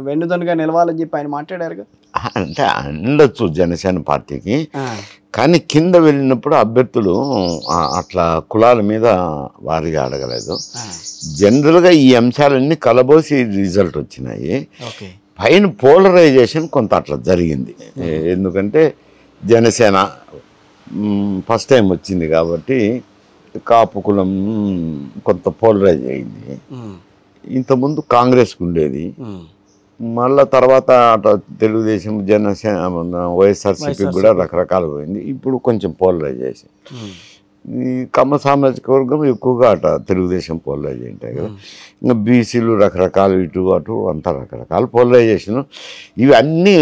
వెన్నుదన్నుగా నిలవాలని చెప్పి ఆయన మాట్లాడారు. అంటే ఉండొచ్చు జనసేన పార్టీకి, కానీ కింద వెళ్ళినప్పుడు అభ్యర్థులు అట్లా కులాల మీద వారిగా అడగలేదు. జనరల్గా ఈ అంశాలన్నీ కలబోసి రిజల్ట్ వచ్చినాయి. పైన పోలరైజేషన్ కొంత అట్లా జరిగింది. ఎందుకంటే జనసేన ఫస్ట్ టైం వచ్చింది కాబట్టి కాపు కులం కొంత పోలరైజ్ అయింది. ఇంతకుముందు కాంగ్రెస్కి ఉండేది, మళ్ళా తర్వాత అట్లా తెలుగుదేశం, జనసేన, వైఎస్ఆర్సీపీ కూడా రకరకాలు పోయింది. ఇప్పుడు కొంచెం పోలరైజేషన్. ఈ కమ్మ సామాజిక వర్గం ఎక్కువగా అట తెలుగుదేశం పోలరైజ్ ఉంటాయి కదా. ఇంకా బీసీలు రకరకాలు, ఇటు అటు అంతా రకరకాల పోలరైజేషన్. ఇవి అన్నీ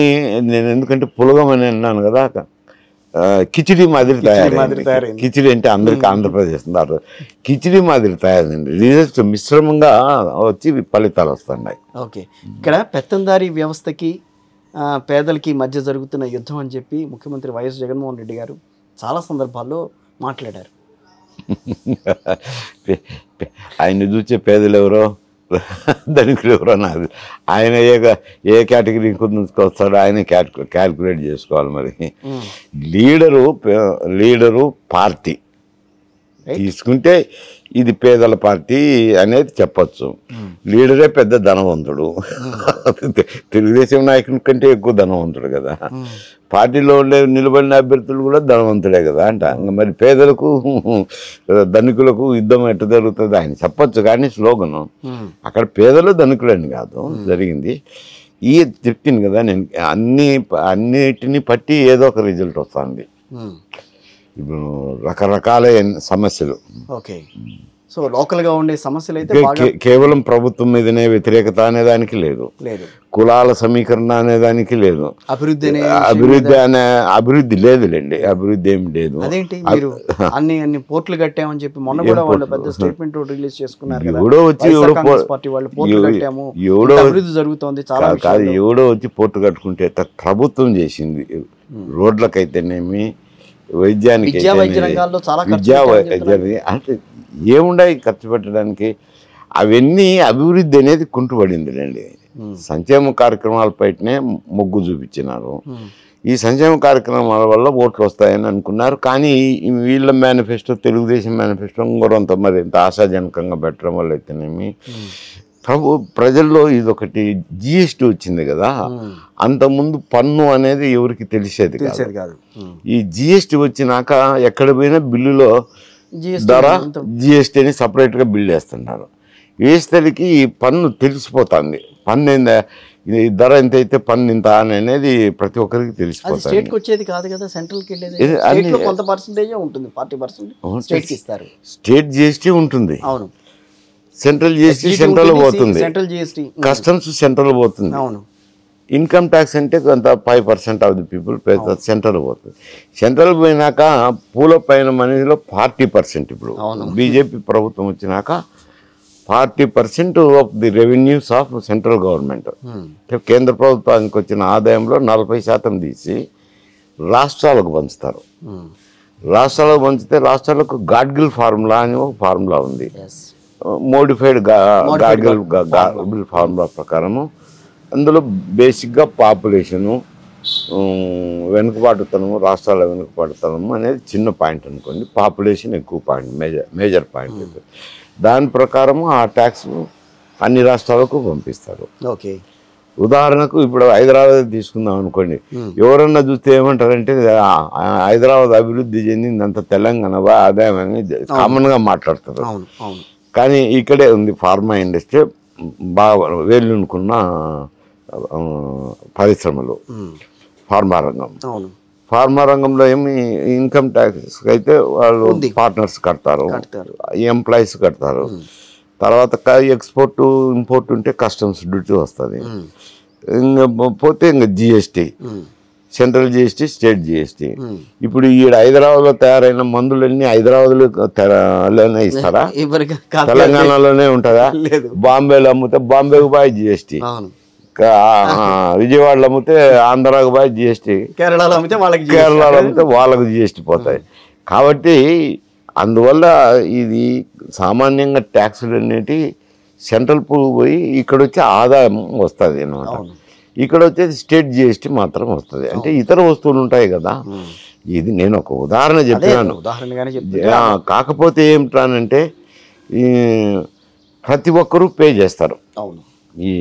నేను ఎందుకంటే పులగం అని అన్నాను కదా, కిచిడి మాదిరి తయారైంది. కిచిడి అంటే అందరికీ ఆంధ్రప్రదేశ్ అన్నారు. కిచిడి మాదిరి తయారైంది. రిజల్ట్స్ మిశ్రమంగా వచ్చి ఫలితాలు వస్తున్నాయి. ఓకే, ఇక్కడ పెత్తందారీ వ్యవస్థకి పేదలకి మధ్య జరుగుతున్న యుద్ధం అని చెప్పి ముఖ్యమంత్రి వైఎస్ జగన్మోహన్ రెడ్డి గారు చాలా సందర్భాల్లో మాట్లాడారు. ఆయన చూసే పేదలు ఎవరో ధనికులు ఎవరో నాకు ఆయన ఏ కేటగిరీ వస్తాడో ఆయన క్యాల్కులేట్ చేసుకోవాలి. మరి లీడరు పార్టీ తీసుకుంటే ఇది పేదల పార్టీ అనేది చెప్పచ్చు. లీడరే పెద్ద ధనవంతుడు, తెలుగుదేశం నాయకుని కంటే ఎక్కువ ధనవంతుడు కదా. పార్టీలో ఉండే నిలబడిన అభ్యర్థులు కూడా ధనవంతుడే కదా అంట. మరి పేదలకు ధనికులకు యుద్ధం ఎట్లా జరుగుతుంది ఆయన చెప్పచ్చు. కానీ స్లోగను అక్కడ పేదలు ధనికులని కాదు జరిగింది. ఈ చెప్పింది కదా నేను అన్నిటిని పట్టి ఏదో ఒక రిజల్ట్ వస్తుంది. ఇప్పుడు రకరకాల సమస్యలు. ఓకే, సో లోకల్గా ఉండే సమస్యలు అయితే కేవలం ప్రభుత్వం మీదనే వ్యతిరేకత అనేదానికి లేదు, కులాల సమీకరణ అనేదానికి లేదు, అభివృద్ధి లేదులేండి, అభివృద్ధి ఏమి లేదు. అదేంటి మీరు అన్ని పోర్టులు కట్టామని చెప్పి మొన్న కూడా వాళ్ళు పెద్ద స్టేట్మెంట్ రిలీజ్ చేసుకున్నారు. ఎవడో వచ్చి అభివృద్ధి జరుగుతోంది చాలా కాదు, ఎవడో వచ్చి పోర్టు కట్టుకుంటే ప్రభుత్వం చేసింది. రోడ్లకైతేనేమి, వైద్యానికి అంటే ఏముండాయి ఖర్చు పెట్టడానికి. అవన్నీ అభివృద్ధి అనేది కుంటుపడిందిలేండి. సంక్షేమ కార్యక్రమాలపైనే మొగ్గు చూపించినారు. ఈ సంక్షేమ కార్యక్రమాల వల్ల ఓట్లు వస్తాయని అనుకున్నారు. కానీ వీళ్ళ మేనిఫెస్టో, తెలుగుదేశం మేనిఫెస్టో ఇంకొంత మరి ఇంత ఆశాజనకంగా పెట్టడం వల్ల అయితేనేమి ప్రజల్లో ఇదొకటి జిఎస్టీ వచ్చింది కదా. అంతకుముందు పన్ను అనేది ఎవరికి తెలిసేది కాదు. ఈ జిఎస్టీ వచ్చినాక ఎక్కడ పోయినా బిల్లులో ధర జిఎస్టీ అని సపరేట్గా బిల్లు వేస్తున్నారు. వేస్తేకి ఈ పన్ను తెలిసిపోతుంది. పన్ను ఏందా, ఈ ధర ఎంత అయితే పన్ను ఇంత అనేది ప్రతి ఒక్కరికి తెలిసిపోతుంది. స్టేట్కి వచ్చేది కాదు కదా, సెంట్రల్కి వెళ్ళేది కొంత పర్సెంటేజ్ ఉంటుంది, 40% ఇస్తారు. స్టేట్ జిఎస్టీ ఉంటుంది. అవును, సెంట్రల్ జిఎస్టీ సెంట్రల్ పోతుంది, కస్టమ్స్ సెంట్రల్ పోతుంది. అవును, ఇన్కమ్ ట్యాక్స్ అంటే కొంత 5% ఆఫ్ ది పీపుల్ సెంట్రల్ పోతుంది. సెంట్రల్ పోయినాక పూల పైన మనీలో 40%. ఇప్పుడు బీజేపీ ప్రభుత్వం వచ్చినాక 40% of the revenues of central government, కేంద్ర ప్రభుత్వానికి వచ్చిన ఆదాయంలో 40% తీసి రాష్ట్రాలకు పంచుతారు. రాష్ట్రాలకు పంచితే రాష్ట్రాలకు గాడ్గిల్ ఫార్ములా అని ఒక ఫార్ములా ఉంది. మోడిఫైడ్ గాడ్గిల్ ఫార్ములా ప్రకారము అందులో బేసిక్గా పాపులేషను, వెనుకబాటుతనము, రాష్ట్రాల వెనుకబాటుతనము అనేది చిన్న పాయింట్ అనుకోండి, పాపులేషన్ ఎక్కువ పాయింట్, మేజర్ పాయింట్. దాని ప్రకారము ఆ ట్యాక్స్ అన్ని రాష్ట్రాలకు పంపిస్తారు. ఓకే, ఉదాహరణకు ఇప్పుడు హైదరాబాద్ తీసుకుందాం అనుకోండి. ఎవరన్నా చూస్తే ఏమంటారంటే హైదరాబాద్ అభివృద్ధి చెందిందంత తెలంగాణ ఆదాయం అని కామన్గా మాట్లాడతారు. కానీ ఇక్కడే ఉంది ఫార్మా ఇండస్ట్రీ, బాగా వేళ్ళునుకున్న పరిశ్రమలు. ఫార్మా రంగంలో ఏమి ఇన్కమ్ ట్యాక్స్ అయితే వాళ్ళు పార్ట్నర్స్ కడతారు, ఎంప్లాయీస్ కడతారు. తర్వాత ఎక్స్పోర్ట్ ఇంపోర్ట్ ఉంటే కస్టమ్స్ డ్యూటీ వస్తుంది. ఇంకా పోతే ఇంకా GST, central GST, state GST. ఇప్పుడు ఈ హైదరాబాద్లో తయారైన మందులన్నీ హైదరాబాద్లోనే ఇస్తారా, తెలంగాణలోనే ఉంటుందా? బాంబేలో అమ్మితే బాంబేకు బాయ్ జిఎస్టీ, విజయవాడలో అమ్మితే ఆంధ్రాకు బాయ్ జిఎస్టీ, కేరళలో అమ్మితే వాళ్ళకు జిఎస్టీ పోతాయి. కాబట్టి అందువల్ల ఇది సామాన్యంగా ట్యాక్సులు అనేటి సెంట్రల్ పోయి ఇక్కడ వచ్చి ఆదాయం వస్తుంది అన్నమాట. ఇక్కడ వచ్చేది స్టేట్ జిఎస్టీ మాత్రం వస్తుంది. అంటే ఇతర వస్తువులు ఉంటాయి కదా. ఇది నేను ఒక ఉదాహరణ చెప్పాను. కాకపోతే ఏమిటానంటే ప్రతి ఒక్కరూ పే చేస్తారు. ఈ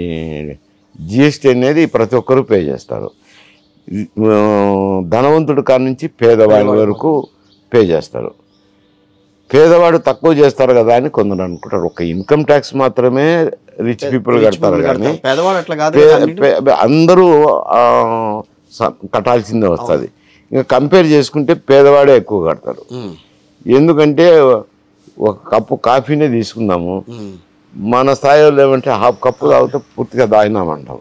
జిఎస్టీ అనేది ప్రతి ఒక్కరూ పే చేస్తారు. ధనవంతుడి కాడ నుంచి పేదవాడి వరకు పే చేస్తారు. పేదవాడు తక్కువ చేస్తారు కదా అని కొందరు అనుకుంటారు. ఒక ఇన్కమ్ ట్యాక్స్ మాత్రమే రిచ్ పీపుల్ కడతారు, కానీ అందరూ కట్టాల్సిందే వస్తుంది. ఇంకా కంపేర్ చేసుకుంటే పేదవాడే ఎక్కువ కడతారు. ఎందుకంటే ఒక కప్పు కాఫీనే తీసుకుందాము, మన స్థాయిలో ఏమంటే హాఫ్ కప్పు తాగితే పూర్తిగా తాగినామంటాం.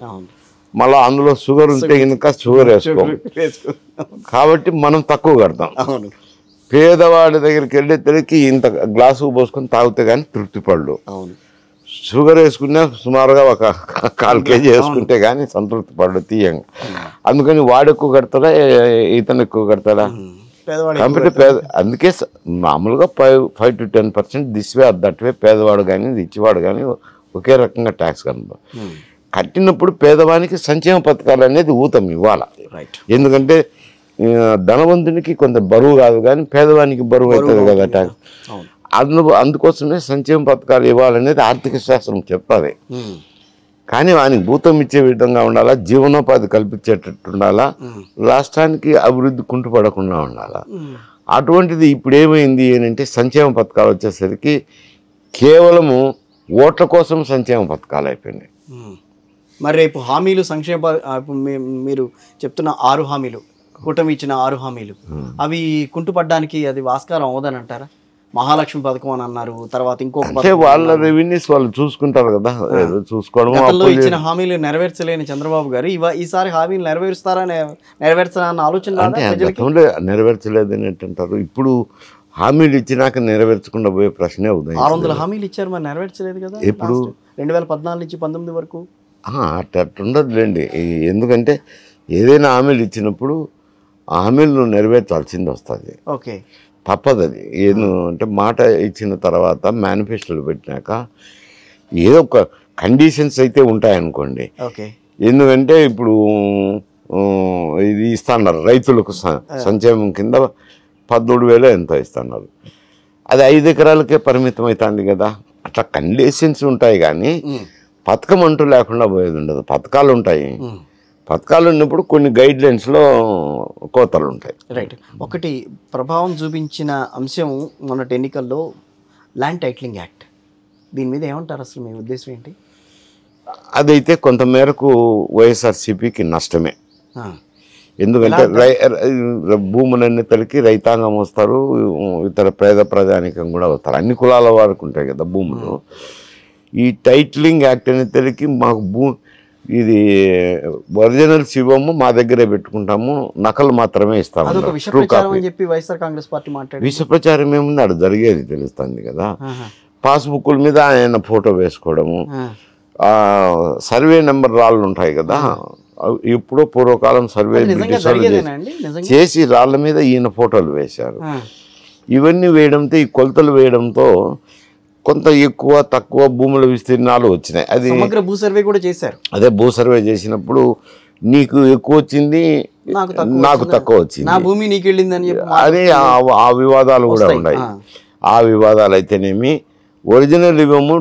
మళ్ళీ అందులో షుగర్ ఉంటే కనుక షుగర్ వేసుకోము. కాబట్టి మనం తక్కువ కడతాం. పేదవాడి దగ్గరికి వెళ్ళేసరికి ఇంత గ్లాసు పోసుకొని తాగితే కానీ తృప్తి పడదు. షుగర్ వేసుకున్నా సుమారుగా ఒక 1/4 కేజీ వేసుకుంటే కానీ సంతృప్తి పడదు తీయంగా. అందుకని వాడు ఎక్కువ కడతాడా, ఇతను ఎక్కువ కడతాడా? కాబట్టి అందుకే మామూలుగా 5 to 10% this way that way పేదవాడు కానీ ఇచ్చివాడు కానీ ఒకే రకంగా ట్యాక్స్ కట్టినప్పుడు పేదవానికి సంక్షేమ పథకాలు అనేది ఊతం ఇవ్వాలి. రైట్. ఎందుకంటే ధనవంతునికి కొంత బరువు కాదు, కానీ పేదవానికి బరువు అవుతుంది కదా ట్యాక్స్. అందుకోసమే సంక్షేమ పథకాలు ఇవ్వాలనేది ఆర్థిక శాస్త్రం చెప్తుంది. కానీ వానికి భూతం ఇచ్చే విధంగా ఉండాలా, జీవనోపాధి కల్పించేటట్టు ఉండాలా, రాష్ట్రానికి అభివృద్ధి కుంటుపడకుండా ఉండాలా. అటువంటిది ఇప్పుడు ఏమైంది అంటే సంక్షేమ పథకాలు వచ్చేసరికి కేవలము ఓట్ల కోసం సంక్షేమ పథకాలు అయిపోయినాయి. మరి రేపు హామీలు సంక్షేమ మీరు చెప్తున్న 6 హామీలు, కూటమి ఇచ్చిన 6 హామీలు, అవి కుంటుపడ్డానికి అది ఆస్కారం అవదని అంటారా? మహాలక్ష్మి పథకం అని అన్నారు, తర్వాత ఇంకొక వాళ్ళ రెవెన్యూస్ వాళ్ళు చూసుకుంటారు కదా, చూసుకోవడం. ఇచ్చిన హామీలు నెరవేర్చలేని చంద్రబాబు గారు ఈసారి హామీలు నెరవేర్చాలన్న ఆలోచన నెరవేర్చలేదు అని అంటారు. ఇప్పుడు హామీలు ఇచ్చినాక నెరవేర్చకుండా పోయే ప్రశ్నే ఉదయం. 600 హామీలు ఇచ్చారు, మరి నెరవేర్చలేదు కదా. ఇప్పుడు 2014 నుంచి 19 వరకు అట్టుండదులేండి. ఎందుకంటే ఏదైనా హామీలు ఇచ్చినప్పుడు ఆ హామీలు నెరవేర్చాల్సింది వస్తుంది. ఓకే, తప్పదు అది. అంటే మాట ఇచ్చిన తర్వాత మేనిఫెస్టోలు పెట్టినాక ఏదో ఒక కండిషన్స్ అయితే ఉంటాయనుకోండి. ఓకే, ఎందుకంటే ఇప్పుడు ఇది ఇస్తున్నారు రైతులకు సంక్షేమం కింద 13,000 ఎంతో ఇస్తున్నారు. అది 5 ఎకరాలకే పరిమితం అవుతుంది కదా. అట్లా కండిషన్స్ ఉంటాయి, కానీ పథకం అంటూ లేకుండా పోయేది ఉండదు. పథకాలు ఉంటాయి, పథకాలు ఉన్నప్పుడు కొన్ని గైడ్ లైన్స్లో కోతలు ఉంటాయి. రైట్. ఒకటి ప్రభావం చూపించిన అంశం మొన్నటి ఎన్నికల్లో ల్యాండ్ టైటిలింగ్ యాక్ట్. దీని మీద ఏమంటారు, అసలు మీ ఉద్దేశం ఏంటి? అదైతే కొంతమేరకు వైఎస్ఆర్సీపీకి నష్టమే. ఎందుకంటే భూములన్నిటికి రైతాంగం వస్తారు, ఇతర పేద ప్రజానికం కూడా వస్తారు, అన్ని కులాల వారికి ఉంటాయి కదా భూములు. ఈ టైటిలింగ్ యాక్ట్ అనేసరికి మాకు ఇది ఒరిజినల్ శివము మా దగ్గరే పెట్టుకుంటాము, నకలు మాత్రమే ఇస్తాము. విష ప్రచారం ఏముంది, అక్కడ జరిగేది తెలుస్తుంది కదా. పాస్బుక్ల మీద ఆయన ఫోటో వేసుకోవడము, సర్వే నెంబర్ రాళ్ళు ఉంటాయి కదా, ఎప్పుడో పూర్వకాలం సర్వే చేసి రాళ్ళ మీద ఈయన ఫోటోలు వేశారు. ఇవన్నీ వేయడంతో, ఈ కొలతలు వేయడంతో కొంత ఎక్కువ తక్కువ భూముల విస్తీర్ణాలు వచ్చినాయి. అది సమగ్ర భూ సర్వే కూడా చేశారు. అదే భూ సర్వే చేసినప్పుడు నీకు ఎక్కువ వచ్చింది, నాకు తక్కువ వచ్చింది, నా భూమి నీకు వెళ్ళిందని అదే ఆ వివాదాలు కూడా ఉన్నాయి. ఆ వివాదాలు అయితేనేమి ఒరిజినల్ ఇవ్వము,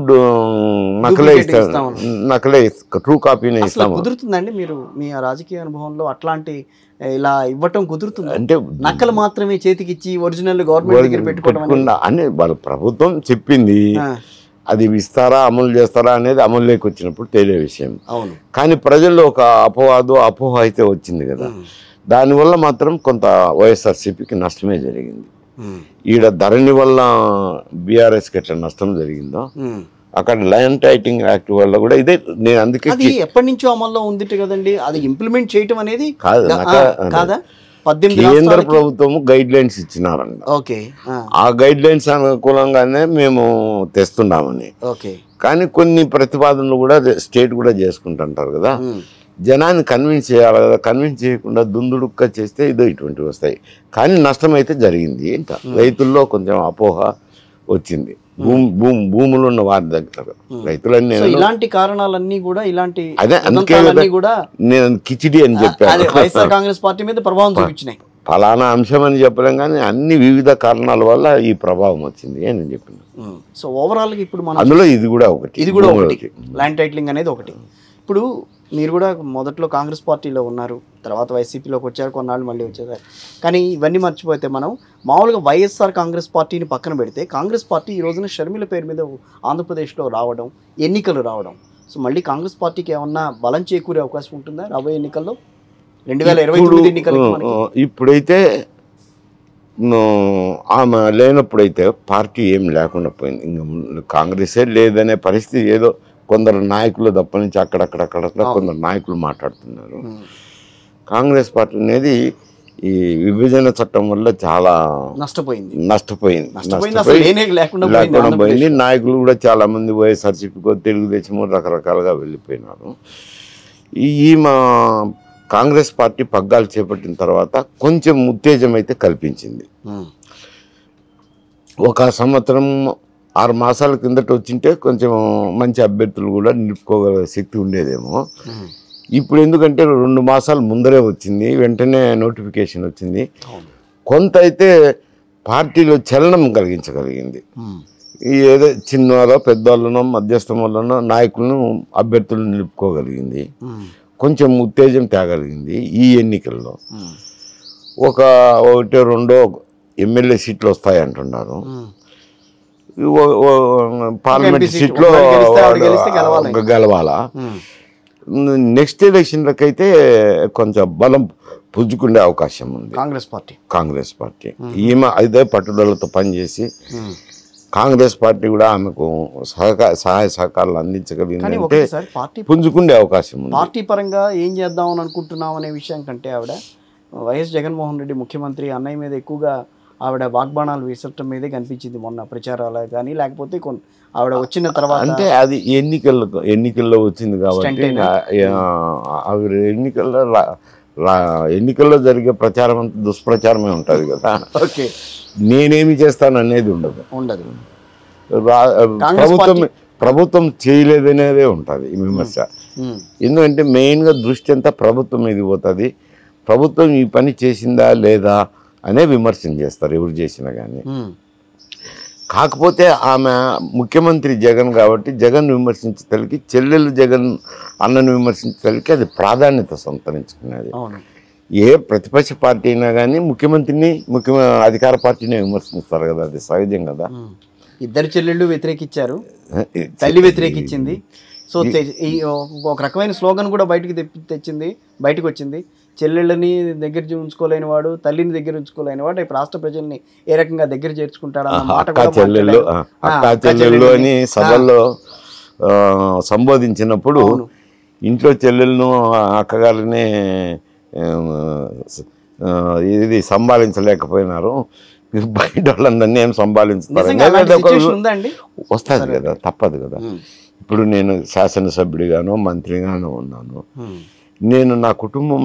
నకలే ఇస్తాం, నకలే ట్రూ కాపీనే ఇస్తాము. కుదురుతుందండి? మీరు మీ రాజకీయ అనుభవంలో అట్లాంటి ఇలా ఇవ్వటం కుదురుతుంది అంటే? నకలు మాత్రమే చేతికి ఇచ్చి ఒరిజినల్ గవర్నమెంట్ దగ్గర పెట్టుకోవడం అని వాళ్ళ ప్రభుత్వం చెప్పింది. అది ఇస్తారా అమలు చేస్తారా అనేది అమలులోకి వచ్చినప్పుడు తెలియ విషయం. అవును. కానీ ప్రజల్లో ఒక అపోహ అయితే వచ్చింది కదా, దానివల్ల మాత్రం కొంత వైఎస్ఆర్సీపీకి నష్టమే జరిగింది. ఈడ ధరణి వల్ల బీఆర్ఎస్కి ఎట్లా నష్టం జరిగిందో అక్కడ ల్యాండ్ టైటిలింగ్ యాక్ట్ వల్ల కూడా ఇదే. నేను అందుకే ఎప్పటి నుంచో అమల్లో ఉంది కదండి, అది ఇంప్లిమెంట్ చేయటం అనేది కాదా? కేంద్ర ప్రభుత్వం గైడ్ లైన్స్ ఇచ్చినారంట. ఓకే, ఆ గైడ్ లైన్స్ అనుకూలంగానే మేము తెస్తున్నామని. ఓకే, కానీ కొన్ని ప్రతిపాదనలు కూడా స్టేట్ కూడా చేసుకుంటుంటారు కదా, జనాన్ని కన్విన్స్ చేయాలి కదా. కన్విన్స్ చేయకుండా దుందుడుక్క చేస్తే ఇదో ఇటువంటివి వస్తాయి. కానీ నష్టం అయితే జరిగింది. ఇంకా రైతుల్లో కొంచెం అపోహ వచ్చింది, భూములు ఉన్న వారి దగ్గర రైతులన్నీ. ఇలాంటి కారణాలన్నీ కూడా, ఇలాంటి అదే అందుకే నేను కిచిడి అని చెప్పాను, వైఎస్ఆర్ కాంగ్రెస్ పార్టీ మీద ప్రభావం చూపించినాయి. ఫలానా అంశం అని చెప్పలేం, కానీ అన్ని వివిధ కారణాల వల్ల ఈ ప్రభావం వచ్చింది అని నేను చెప్పిన. సో ఓవరాల్ గా ఇప్పుడు మనం అందులో ఇది కూడా ఒకటి, ల్యాండ్ టైటిలింగ్ అనేది ఒకటి. ఇప్పుడు మీరు కూడా మొదట్లో కాంగ్రెస్ పార్టీలో ఉన్నారు, తర్వాత వైసీపీలోకి వచ్చారు, కొన్నాళ్ళు మళ్ళీ వచ్చేసారు. కానీ ఇవన్నీ మర్చిపోతే మనం మామూలుగా వైఎస్ఆర్ కాంగ్రెస్ పార్టీని పక్కన పెడితే, కాంగ్రెస్ పార్టీ ఈ రోజున షర్మిల పేరు మీద ఆంధ్రప్రదేశ్లో రావడం, ఎన్నికలు రావడం, సో మళ్ళీ కాంగ్రెస్ పార్టీకి ఏమన్నా బలం చేకూరే అవకాశం ఉంటుందా రాబోయే ఎన్నికల్లో? 2029 ఎన్నికలు ఇప్పుడైతే ఆమె లేనప్పుడైతే పార్టీ ఏం లేకుండా పోయింది. ఇంకా కాంగ్రెసే లేదనే పరిస్థితి. ఏదో కొందరు నాయకులు తప్ప నుంచి అక్కడక్కడ కొందరు నాయకులు మాట్లాడుతున్నారు. కాంగ్రెస్ పార్టీ అనేది ఈ విభజన చట్టం వల్ల చాలా నష్టపోయింది, లేకుండా పోయింది. నాయకులు కూడా చాలా మంది వైఎస్ఆర్సీపీకో తెలుగుదేశమో రకరకాలుగా వెళ్ళిపోయినారు. ఈ మా కాంగ్రెస్ పార్టీ పగ్గాలు చేపట్టిన తర్వాత కొంచెం ఉత్తేజం అయితే కల్పించింది. ఒక సంవత్సరం 6 మాసాల కిందట వచ్చింటే కొంచెం మంచి అభ్యర్థులు కూడా నిలుపుకోగల శక్తి ఉండేదేమో. ఇప్పుడు ఎందుకంటే 2 మాసాలు ముందరే వచ్చింది, వెంటనే నోటిఫికేషన్ వచ్చింది, కొంత అయితే పార్టీలో చలనం కలిగించగలిగింది. ఏదో చిన్నవాళ్ళో పెద్దవాళ్ళనో మధ్యస్థం వాళ్ళనో నాయకులను అభ్యర్థులను నిలుపుకోగలిగింది, కొంచెం ఉత్తేజం తేగలిగింది. ఈ ఎన్నికల్లో ఒకటో రెండో ఎమ్మెల్యే సీట్లు వస్తాయి అంటున్నారు. పార్లమెంట్ సీట్లో గెలవాలా. నెక్స్ట్ ఎలక్షన్లకైతే కొంచెం బలం పుంజుకునే అవకాశం ఉంది కాంగ్రెస్ పార్టీ. ఈమె అదే పట్టుదలతో పనిచేసి కాంగ్రెస్ పార్టీ కూడా ఆమెకు సహాయ సహకారాలు అందించగలిగిందంటే పుంజుకునే అవకాశం ఉంది. పార్టీ పరంగా ఏం చేద్దామని అనుకుంటున్నాం అనే విషయం కంటే ఆవిడ వైఎస్ జగన్మోహన్ రెడ్డి ముఖ్యమంత్రి అన్నయ్య మీద ఎక్కువగా ఆవిడ వాగ్బాణాలు విసరటం మీదే కనిపించింది మొన్న ప్రచారాలు కానీ, లేకపోతే ఆవిడ వచ్చిన తర్వాత అంటే అది ఎన్నికల్లో వచ్చింది కాబట్టి ఆవిడ ఎన్నికల్లో జరిగే ప్రచారం అంతా దుష్ప్రచారమే ఉంటుంది కదా. ఓకే, నేనేమి చేస్తాను అనేది ఉండదు. ప్రభుత్వం చేయలేదనేదే ఉంటుంది ఈ విమర్శ. ఎందుకంటే మెయిన్గా దృష్టి అంతా ప్రభుత్వం మీద పోతుంది. ప్రభుత్వం ఈ పని చేసిందా లేదా అనే విమర్శన చేస్తారు ఎవరు చేసినా కానీ. కాకపోతే ఆమె ముఖ్యమంత్రి జగన్ కాబట్టి జగన్ విమర్శించగలిగి, చెల్లెలు జగన్ అన్నను విమర్శించగలిగి అది ప్రాధాన్యత సంతరించుకునేది. ఏ ప్రతిపక్ష పార్టీ అయినా కానీ ముఖ్యమంత్రిని అధికార పార్టీని విమర్శిస్తారు కదా, అది సహజం కదా. ఇద్దరు చెల్లెళ్ళు వ్యతిరేకించారు, తల్లి వ్యతిరేకించింది. సో ఒక రకమైన స్లోగన్ కూడా బయటకు వచ్చింది. చెల్లెళ్ళని దగ్గర ఉంచుకోలేని వాడు, తల్లిని దగ్గర ఉంచుకోలేని వాడు ఇప్పుడు రాష్ట్ర ప్రజల్ని ఏ రకంగా దగ్గర చేర్చుకుంటాడు అక్క చెల్లెళ్ళు అని సభల్లో సంబోధించినప్పుడు ఇంట్లో చెల్లెళ్ళను అక్కగారిని ఇది సంభాళించలేకపోయినారు, బయట వాళ్ళందరినీ ఏం సంభాళించుతారు వస్తుంది కదా, తప్పదు కదా. ఇప్పుడు నేను శాసనసభ్యుడిగానో మంత్రిగానో ఉన్నాను. నేను నా కుటుంబం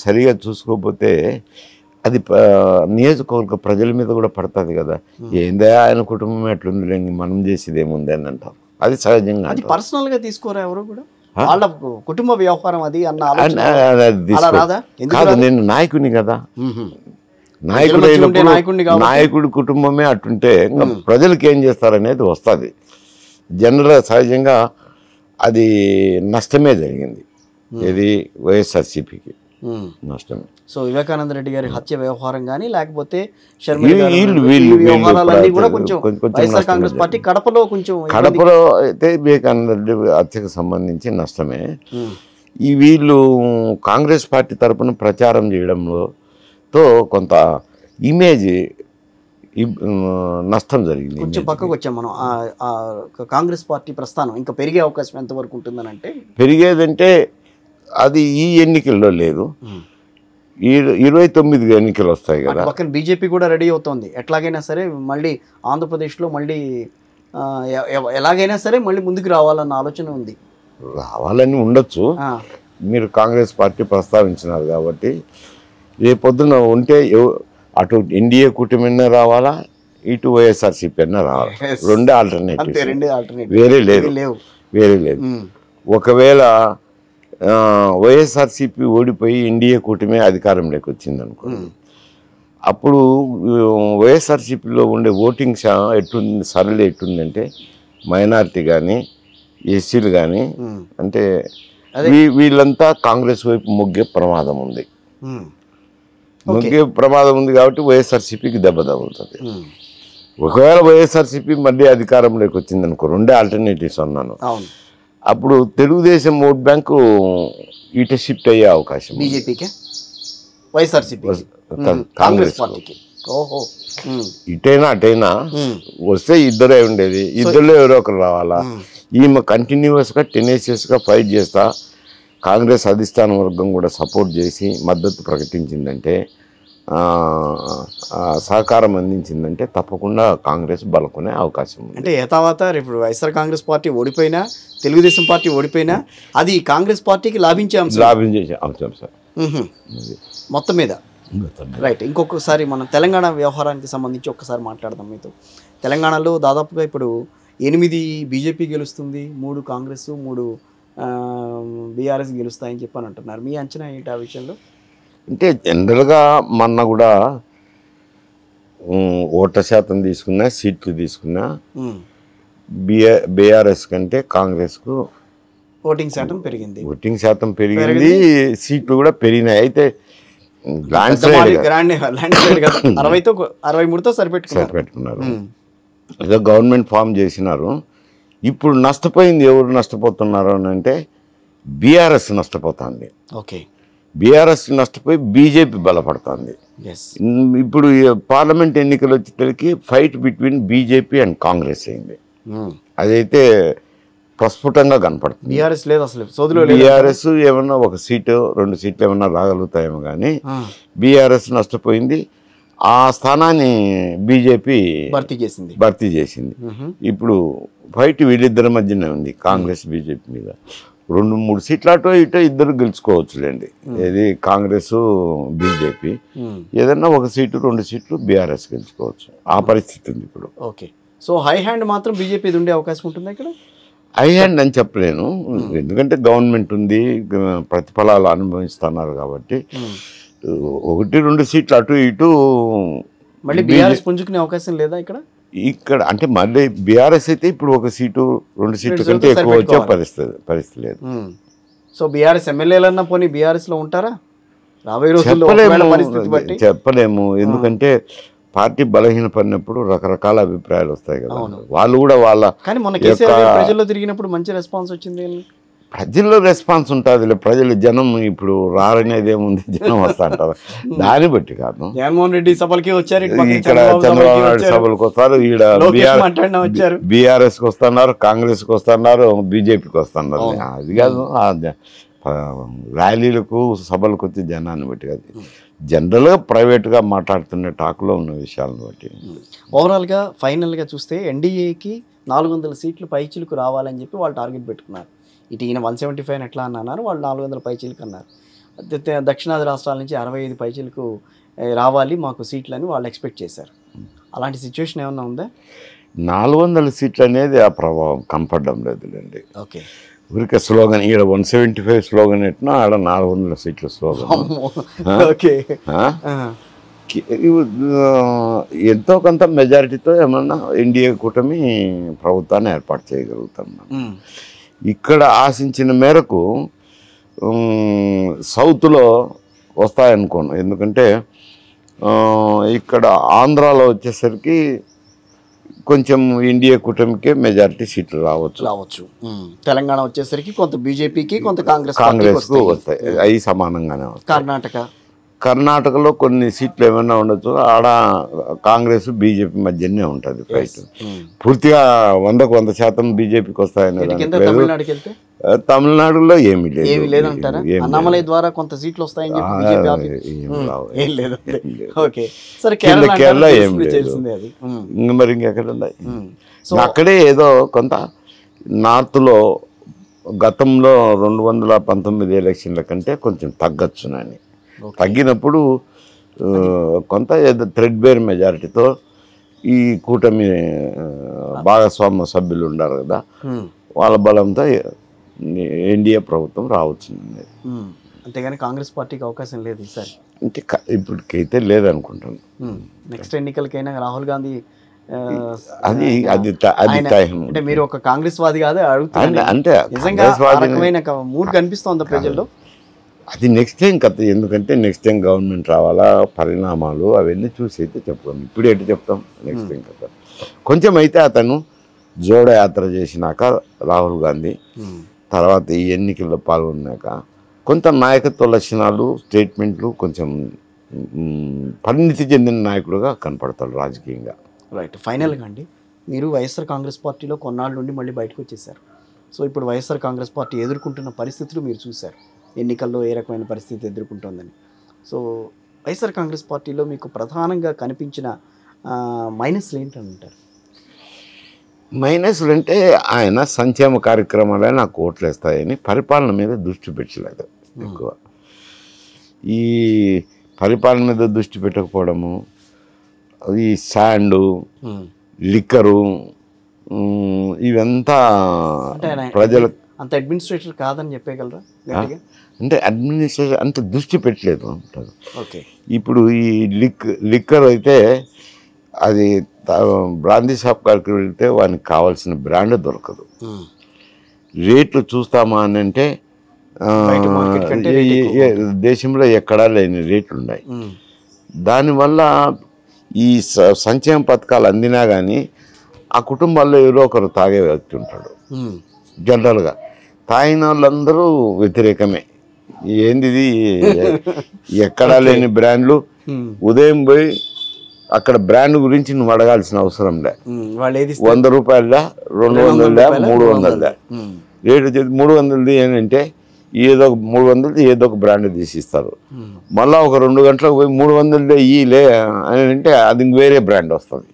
సరిగా చూసుకోకపోతే అది నియోజకవర్గ ప్రజల మీద కూడా పడుతుంది కదా. ఏందే ఆయన కుటుంబం ఎట్లుంది, మనం చేసేది ఏముంది అని అంటారు. అది సహజంగా, అది పర్సనల్గా తీసుకోరా ఎవరు కూడా, వాళ్ళ కుటుంబ వ్యవహారం అది కాదు. నేను నాయకుని కదా, నాయకుడి కుటుంబమే అట్టుంటే ప్రజలకు ఏం చేస్తారనేది వస్తుంది. జనరల్ సహజంగా అది నష్టమే జరిగింది. ఇది వైఎస్ఆర్సీపీకి నష్టమే. సో వివేకానంద రెడ్డి గారి హత్య వ్యవహారం కానీ, లేకపోతే కడపలో అయితే వివేకానంద రెడ్డి హత్యకు సంబంధించి నష్టమే. ఈ వీళ్ళు కాంగ్రెస్ పార్టీ తరఫున ప్రచారం చేయడంలో కొంత ఇమేజ్ నష్టం జరిగింది. కొంచెం పక్కకు వచ్చాం మనం. కాంగ్రెస్ పార్టీ ప్రస్థానం ఇంకా పెరిగే అవకాశం ఎంతవరకు ఉంటుందని అంటే, పెరిగేదంటే అది ఈ ఎన్నికల్లో లేదు, 29 ఎన్నికలు వస్తాయి కదా. పక్కన బీజేపీ కూడా రెడీ అవుతోంది. ఎట్లాగైనా సరే మళ్ళీ ఆంధ్రప్రదేశ్లో మళ్ళీ ఎలాగైనా సరే మళ్ళీ ముందుకు రావాలన్న ఆలోచన ఉంది. రావాలని ఉండొచ్చు. మీరు కాంగ్రెస్ పార్టీ ప్రస్తావించినారు కాబట్టి రేపొద్దున ఉంటే అటు ఎన్డీఏ కూటమి రావాలా, ఇటు వైఎస్ఆర్సీపీ అన్న రావాలి. రెండే ఆల్టర్నేటివ్, వేరే లేదు. ఒకవేళ వైఎస్ఆర్సీపీ ఓడిపోయి ఎన్డీఏ కూటమి అధికారంలోకి వచ్చింది అనుకో, అప్పుడు వైఎస్ఆర్సీపీలో ఉండే ఓటింగ్ ఎట్టుంది, సరళి ఎట్టుందంటే మైనారిటీ కానీ ఎస్సీలు కానీ అంటే వీళ్ళంతా కాంగ్రెస్ వైపు మొగ్గే ప్రమాదం ఉంది. కాబట్టి వైఎస్ఆర్సీపీకి దెబ్బ తగులుతుంది. ఒకవేళ వైఎస్ఆర్సీపీ మళ్ళీ అధికారంలోకి వచ్చింది అనుకో, రెండే ఆల్టర్నేటివ్స్ అన్నాను. అప్పుడు తెలుగుదేశం ఓట్ బ్యాంకు ఇటు షిఫ్ట్ అయ్యే అవకాశం బీజేపీకి, వైఎస్ఆర్సీపీ, కాంగ్రెస్ పార్టీకి. ఇటైనా అటైనా వస్తే ఇద్దరే ఉండేది, ఇద్దరులో ఎవరో ఒకరు రావాలా. ఈమె కంటిన్యూస్గా టెనేషియస్గా ఫైట్ చేస్తా కాంగ్రెస్ అధిష్టాన వర్గం కూడా సపోర్ట్ చేసి మద్దతు ప్రకటించిందంటే, సహకారం అందించిందంటే తప్పకుండా కాంగ్రెస్ బలకొనే అవకాశం ఉంది. అంటే తర్వాత ఇప్పుడు వైఎస్ఆర్ కాంగ్రెస్ పార్టీ ఓడిపోయినా, తెలుగుదేశం పార్టీ ఓడిపోయినా అది కాంగ్రెస్ పార్టీకి లాభించే అంశం సార్ మొత్తం మీద. రైట్, ఇంకొకసారి మనం తెలంగాణ వ్యవహారానికి సంబంధించి ఒక్కసారి మాట్లాడదాం మీతో. తెలంగాణలో దాదాపుగా ఇప్పుడు 8 బీజేపీ గెలుస్తుంది, 3 కాంగ్రెస్, 3 బీఆర్ఎస్ గెలుస్తాయని చెప్పని అంటున్నారు. మీ అంచనా ఏంటి ఆ విషయంలో? అంటే జనరల్గా మొన్న కూడా ఓట్ల శాతం తీసుకున్నా, సీట్లు తీసుకున్నా బీఆర్ఎస్ కంటే కాంగ్రెస్కు ఓటింగ్ శాతం పెరిగింది, సీట్లు కూడా పెరిగినాయి. అయితే ల్యాండ్ స్లైడ్ 63తో సరిపెట్టుకున్నారు. ఏదో గవర్నమెంట్ ఫామ్ చేసినారు. ఇప్పుడు నష్టపోయింది ఎవరు నష్టపోతున్నారు అని అంటే బీఆర్ఎస్ నష్టపోతుంది. ఓకే, బీఆర్ఎస్ నష్టపోయి బీజేపీ బలపడుతుంది. ఇప్పుడు పార్లమెంట్ ఎన్నికలు వచ్చేసరికి fight between BJP and Congress అయింది. అదైతే ప్రస్ఫుటంగా కనపడుతుంది. బీఆర్ఎస్ లేదు అసలు, బీఆర్ఎస్ ఏమన్నా 1 సీటు 2 సీట్లు ఏమన్నా రాగలుగుతాయేమో కానీ బీఆర్ఎస్ నష్టపోయింది. ఆ స్థానాన్ని బీజేపీ భర్తీ చేసింది. ఇప్పుడు ఫైట్ వీళ్ళిద్దరి మధ్యనే ఉంది, కాంగ్రెస్ బీజేపీ మీద. 2-3 సీట్లు అటో ఇటో ఇద్దరు గెలుచుకోవచ్చులేండి. ఏది కాంగ్రెస్ బీజేపీ, ఏదన్నా 1 సీటు 2 సీట్లు బీఆర్ఎస్ గెలుచుకోవచ్చు. ఆ పరిస్థితి ఉంది ఇప్పుడు. ఓకే, సో హై హ్యాండ్ మాత్రం బీజేపీ ఉండే అవకాశం ఉంటుంది ఇక్కడ. హై హ్యాండ్ అని చెప్పలేను, ఎందుకంటే గవర్నమెంట్ ఉంది, ప్రతిఫలాలు అనుభవిస్తున్నారు కాబట్టి. 1-2 సీట్లు అటు ఇటు మళ్ళీ బీఆర్ఎస్ పుంజుకునే అవకాశం లేదా ఇక్కడ? అంటే మళ్ళీ బీఆర్ఎస్ అయితే ఇప్పుడు 1 సీటు 2 సీట్ల కంటే ఎక్కువ వచ్చే పరిస్థితి లేదు. సో బీఆర్ఎస్ ఎమ్మెల్యేలన్నా పోనీ బీఆర్ఎస్ లో ఉంటారా రాబోయే రోజుల్లో? చెప్పలేము, ఎందుకంటే పార్టీ బలహీన పడినప్పుడు రకరకాల అభిప్రాయాలు వస్తాయి కదా. వాళ్ళు కూడా కానీ మన కేసీఆర్ ప్రజల్లో తిరిగినప్పుడు మంచి రెస్పాన్స్ వచ్చింది. ప్రజల్లో రెస్పాన్స్ ఉంటుంది, జనం ఇప్పుడు రారనేది ఏముంది, జనం వస్తా అంటారు. దాన్ని బట్టి కాదు, జగన్మోహన్ రెడ్డి సభలకి వచ్చారు, ఇక్కడ చంద్రబాబు నాయుడు సభలకు వస్తారు, ఈడ బీఆర్ఎస్కి వస్తున్నారు, కాంగ్రెస్కి వస్తున్నారు, బీజేపీకి వస్తున్నారు. అది కాదు, ర్యాలీలకు సభలకు వచ్చి జనాన్ని బట్టి కాదు, జనరల్గా ప్రైవేట్గా మాట్లాడుతున్న టాక్లో ఉన్న విషయాలను బట్టి. ఓవరాల్గా ఫైనల్గా చూస్తే ఎన్డీఏకి 400 సీట్లు పైచిలకు రావాలని చెప్పి వాళ్ళు టార్గెట్ పెట్టుకున్నారు. ఇటు ఈయన 175 ఎట్లా అన్నారు, వాళ్ళు 400 పైచిలకు అన్నారు. దక్షిణాది రాష్ట్రాల నుంచి 65 పైచిలకు రావాలి మాకు సీట్లు అని వాళ్ళు ఎక్స్పెక్ట్ చేశారు. అలాంటి సిచ్యువేషన్ ఏమన్నా ఉందా? 400 సీట్లు అనేది ఆ ప్రభావం కనపడడం లేదులేండి. ఓకే, ఊరికే స్లోగన్, ఈడ 175 స్లోగన్ ఎట్టినా ఆడ 400 సీట్ల స్లోగన్. ఎంతో కొంత మెజారిటీతో ఏమన్నా ఎన్డీఏ కూటమి ప్రభుత్వాన్ని ఏర్పాటు చేయగలుగుతాం. ఇక్కడ ఆశించిన మేరకు సౌత్లో వస్తాయనుకోను, ఎందుకంటే ఇక్కడ ఆంధ్రాలో వచ్చేసరికి కొంచెం ఎన్డీఏ కూటమికే మెజారిటీ సీట్లు రావచ్చు. తెలంగాణ వచ్చేసరికి కొంత బీజేపీకి, కొంత కాంగ్రెస్కు వస్తాయి, అవి సమానంగానే వస్తాయి. కర్ణాటకలో కొన్ని సీట్లు ఏమైనా ఉండొచ్చు, ఆడ కాంగ్రెస్ బీజేపీ మధ్యనే ఉంటుంది ఫైట్. పూర్తిగా 100% బీజేపీకి వస్తాయని. తమిళనాడులో ఏమీ లేదు, కేరళ ఏమి లేదు, మరి ఇంకెక్కడ ఉన్నాయి. అక్కడే ఏదో కొంత నార్త్లో గతంలో 2019 ఎలక్షన్ల కంటే కొంచెం తగ్గచ్చునని, తగ్గినప్పుడు కొంత ఏదో థ్రెడ్ బేర్ మెజారిటీతో ఈ కూటమి భాగస్వామ్య సభ్యులు ఉన్నారు కదా, వాళ్ళ బలంతో ఎన్డీఏ ప్రభుత్వం రావచ్చు. అంతేగాని కాంగ్రెస్ పార్టీకి అవకాశం లేదు ఈసారి, అంటే ఇప్పటికైతే లేదనుకుంటాను. నెక్స్ట్ ఎన్నికలకైనా రాహుల్ గాంధీ అది అంటే మీరు ఒక కాంగ్రెస్ వాది కాదు అడుగుతాను, అంటే నిజంగా మూడ్ కనిపిస్తోంది ప్రజల్లో. అది నెక్స్ట్ టైం కథ, ఎందుకంటే నెక్స్ట్ టైం గవర్నమెంట్ రావాలా, పరిణామాలు అవన్నీ చూసి అయితే చెప్తాం. ఇప్పుడు ఏంటి చెప్తాం, నెక్స్ట్ టైం కథ. కొంచెం అయితే అతను జోడ యాత్ర చేసినాక రాహుల్ గాంధీ తర్వాత ఈ ఎన్నికల్లో పాల్గొన్నాక కొంత నాయకత్వ లక్షణాలు, స్టేట్మెంట్లు కొంచెం పరిణితి చెందిన నాయకుడుగా కనపడతాడు రాజకీయంగా. రైట్, ఫైనల్గా అండి, మీరు వైఎస్ఆర్ కాంగ్రెస్ పార్టీలో కొన్నాళ్ళ నుండి మళ్ళీ బయటకు వచ్చేసారు. సో ఇప్పుడు వైఎస్ఆర్ కాంగ్రెస్ పార్టీ ఎదుర్కొంటున్న పరిస్థితులు మీరు చూశారు, ఎన్నికల్లో ఏ రకమైన పరిస్థితి ఎదుర్కొంటుందని. సో వైఎస్ఆర్ కాంగ్రెస్ పార్టీలో మీకు ప్రధానంగా కనిపించిన మైనస్లు ఏంటని అంటారు? మైనస్లు అంటే ఆయన సంక్షేమ కార్యక్రమాలే నాకు ఓట్లు వేస్తాయని పరిపాలన మీద దృష్టి పెట్టలేదు ఎక్కువ. ఈ పరిపాలన మీద దృష్టి పెట్టకపోవడము, ఈ శాండు, లిక్కరు, ఇవంతా ప్రజల అంత అడ్మినిస్ట్రేటర్ కాదని చెప్పగలరా? అంటే అడ్మినిస్ట్రేషన్ అంత దృష్టి పెట్టలేదు అంటారు. ఓకే. ఇప్పుడు ఈ లిక్కర్ అయితే అది బ్రాందీ షాప్ కాడికి వెళ్తే వానికి కావాల్సిన బ్రాండ్ దొరకదు. రేట్లు చూస్తామా అని అంటే దేశంలో ఎక్కడా లేని రేట్లు ఉన్నాయి. దానివల్ల ఈ సంక్షేమ పథకాలు అందినా కానీ ఆ కుటుంబాల్లో ఎవరో ఒకరు తాగే వ్యక్తి ఉంటాడు. జనరల్గా తాగిన వాళ్ళందరూ వ్యతిరేకమే. ఏంది ఎక్కడా లేని బ్రాండ్లు. ఉదయం పోయి అక్కడ బ్రాండ్ గురించి నువ్వు అడగాల్సిన అవసరం లే. 100 రూపాయల 200 300 రేటు 300 ఏంటంటే ఏదో 300 ఏదో ఒక బ్రాండ్ తీసిస్తారు. మళ్ళీ ఒక 2 గంటలకు పోయి 300 ఇయ్యలే అని అంటే అది వేరే బ్రాండ్ వస్తుంది.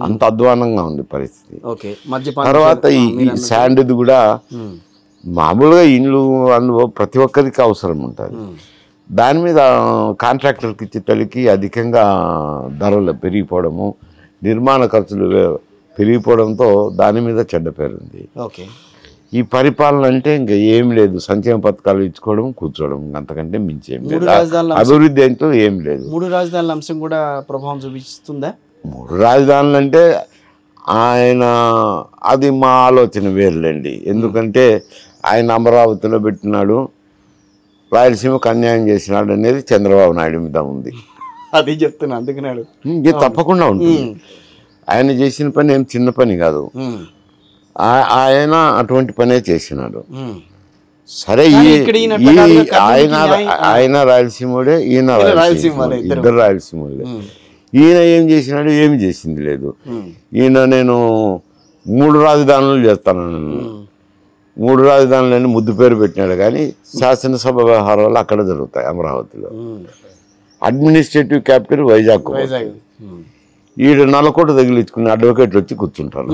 అంత అధ్వానంగా ఉంది పరిస్థితి. తర్వాత ఈ శాండ్ది కూడా మామూలుగా ఇండ్లు అందులో ప్రతి ఒక్కరికి అవసరం ఉంటుంది. దాని మీద కాంట్రాక్టర్కి ఇచ్చే తల్లికి అధికంగా ధరలు పెరిగిపోవడము, నిర్మాణ ఖర్చులు పెరిగిపోవడంతో దాని మీద చెడ్డ పేరుంది. ఈ పరిపాలన అంటే ఇంకా ఏం లేదు, సంక్షేమ పథకాలు ఇచ్చుకోవడం కూర్చోవడం, అంతకంటే మించేం లేదు. అభివృద్ధి అంటూ ఏం లేదు. 3 రాజధానుల అంశం కూడా ప్రభావం చూపిస్తుందా? 3 రాజధానులు అంటే ఆయన అది మా ఆలోచన వేరులేండి. ఎందుకంటే ఆయన అమరావతిలో పెట్టినాడు, రాయలసీమకు అన్యాయం చేసినాడు అనేది చంద్రబాబు నాయుడు మీద ఉంది. అది చెప్తున్నా, అందుకున్నాడు. ఇది తప్పకుండా ఉంటుంది. ఆయన చేసిన పని ఏం చిన్న పని కాదు. ఆయన అటువంటి పనే చేసినాడు. సరే, ఆయన రాయలసీముడే, ఈయన రాయలసీమ, ఇద్దరు రాయలసీములే. ఈయన ఏం చేసినాడు? ఏమి చేసింది లేదు. ఈయన నేను 3 రాజధానులు చేస్తాను, 3 రాజధానులని ముద్దు పేరు పెట్టినాడు. కానీ శాసనసభ వ్యవహారాలు అక్కడ జరుగుతాయి అమరావతిలో. Administrative capital Vizag. ఈడ నల్లకోట తగిలించుకుని అడ్వకేట్లు వచ్చి కూర్చుంటారు.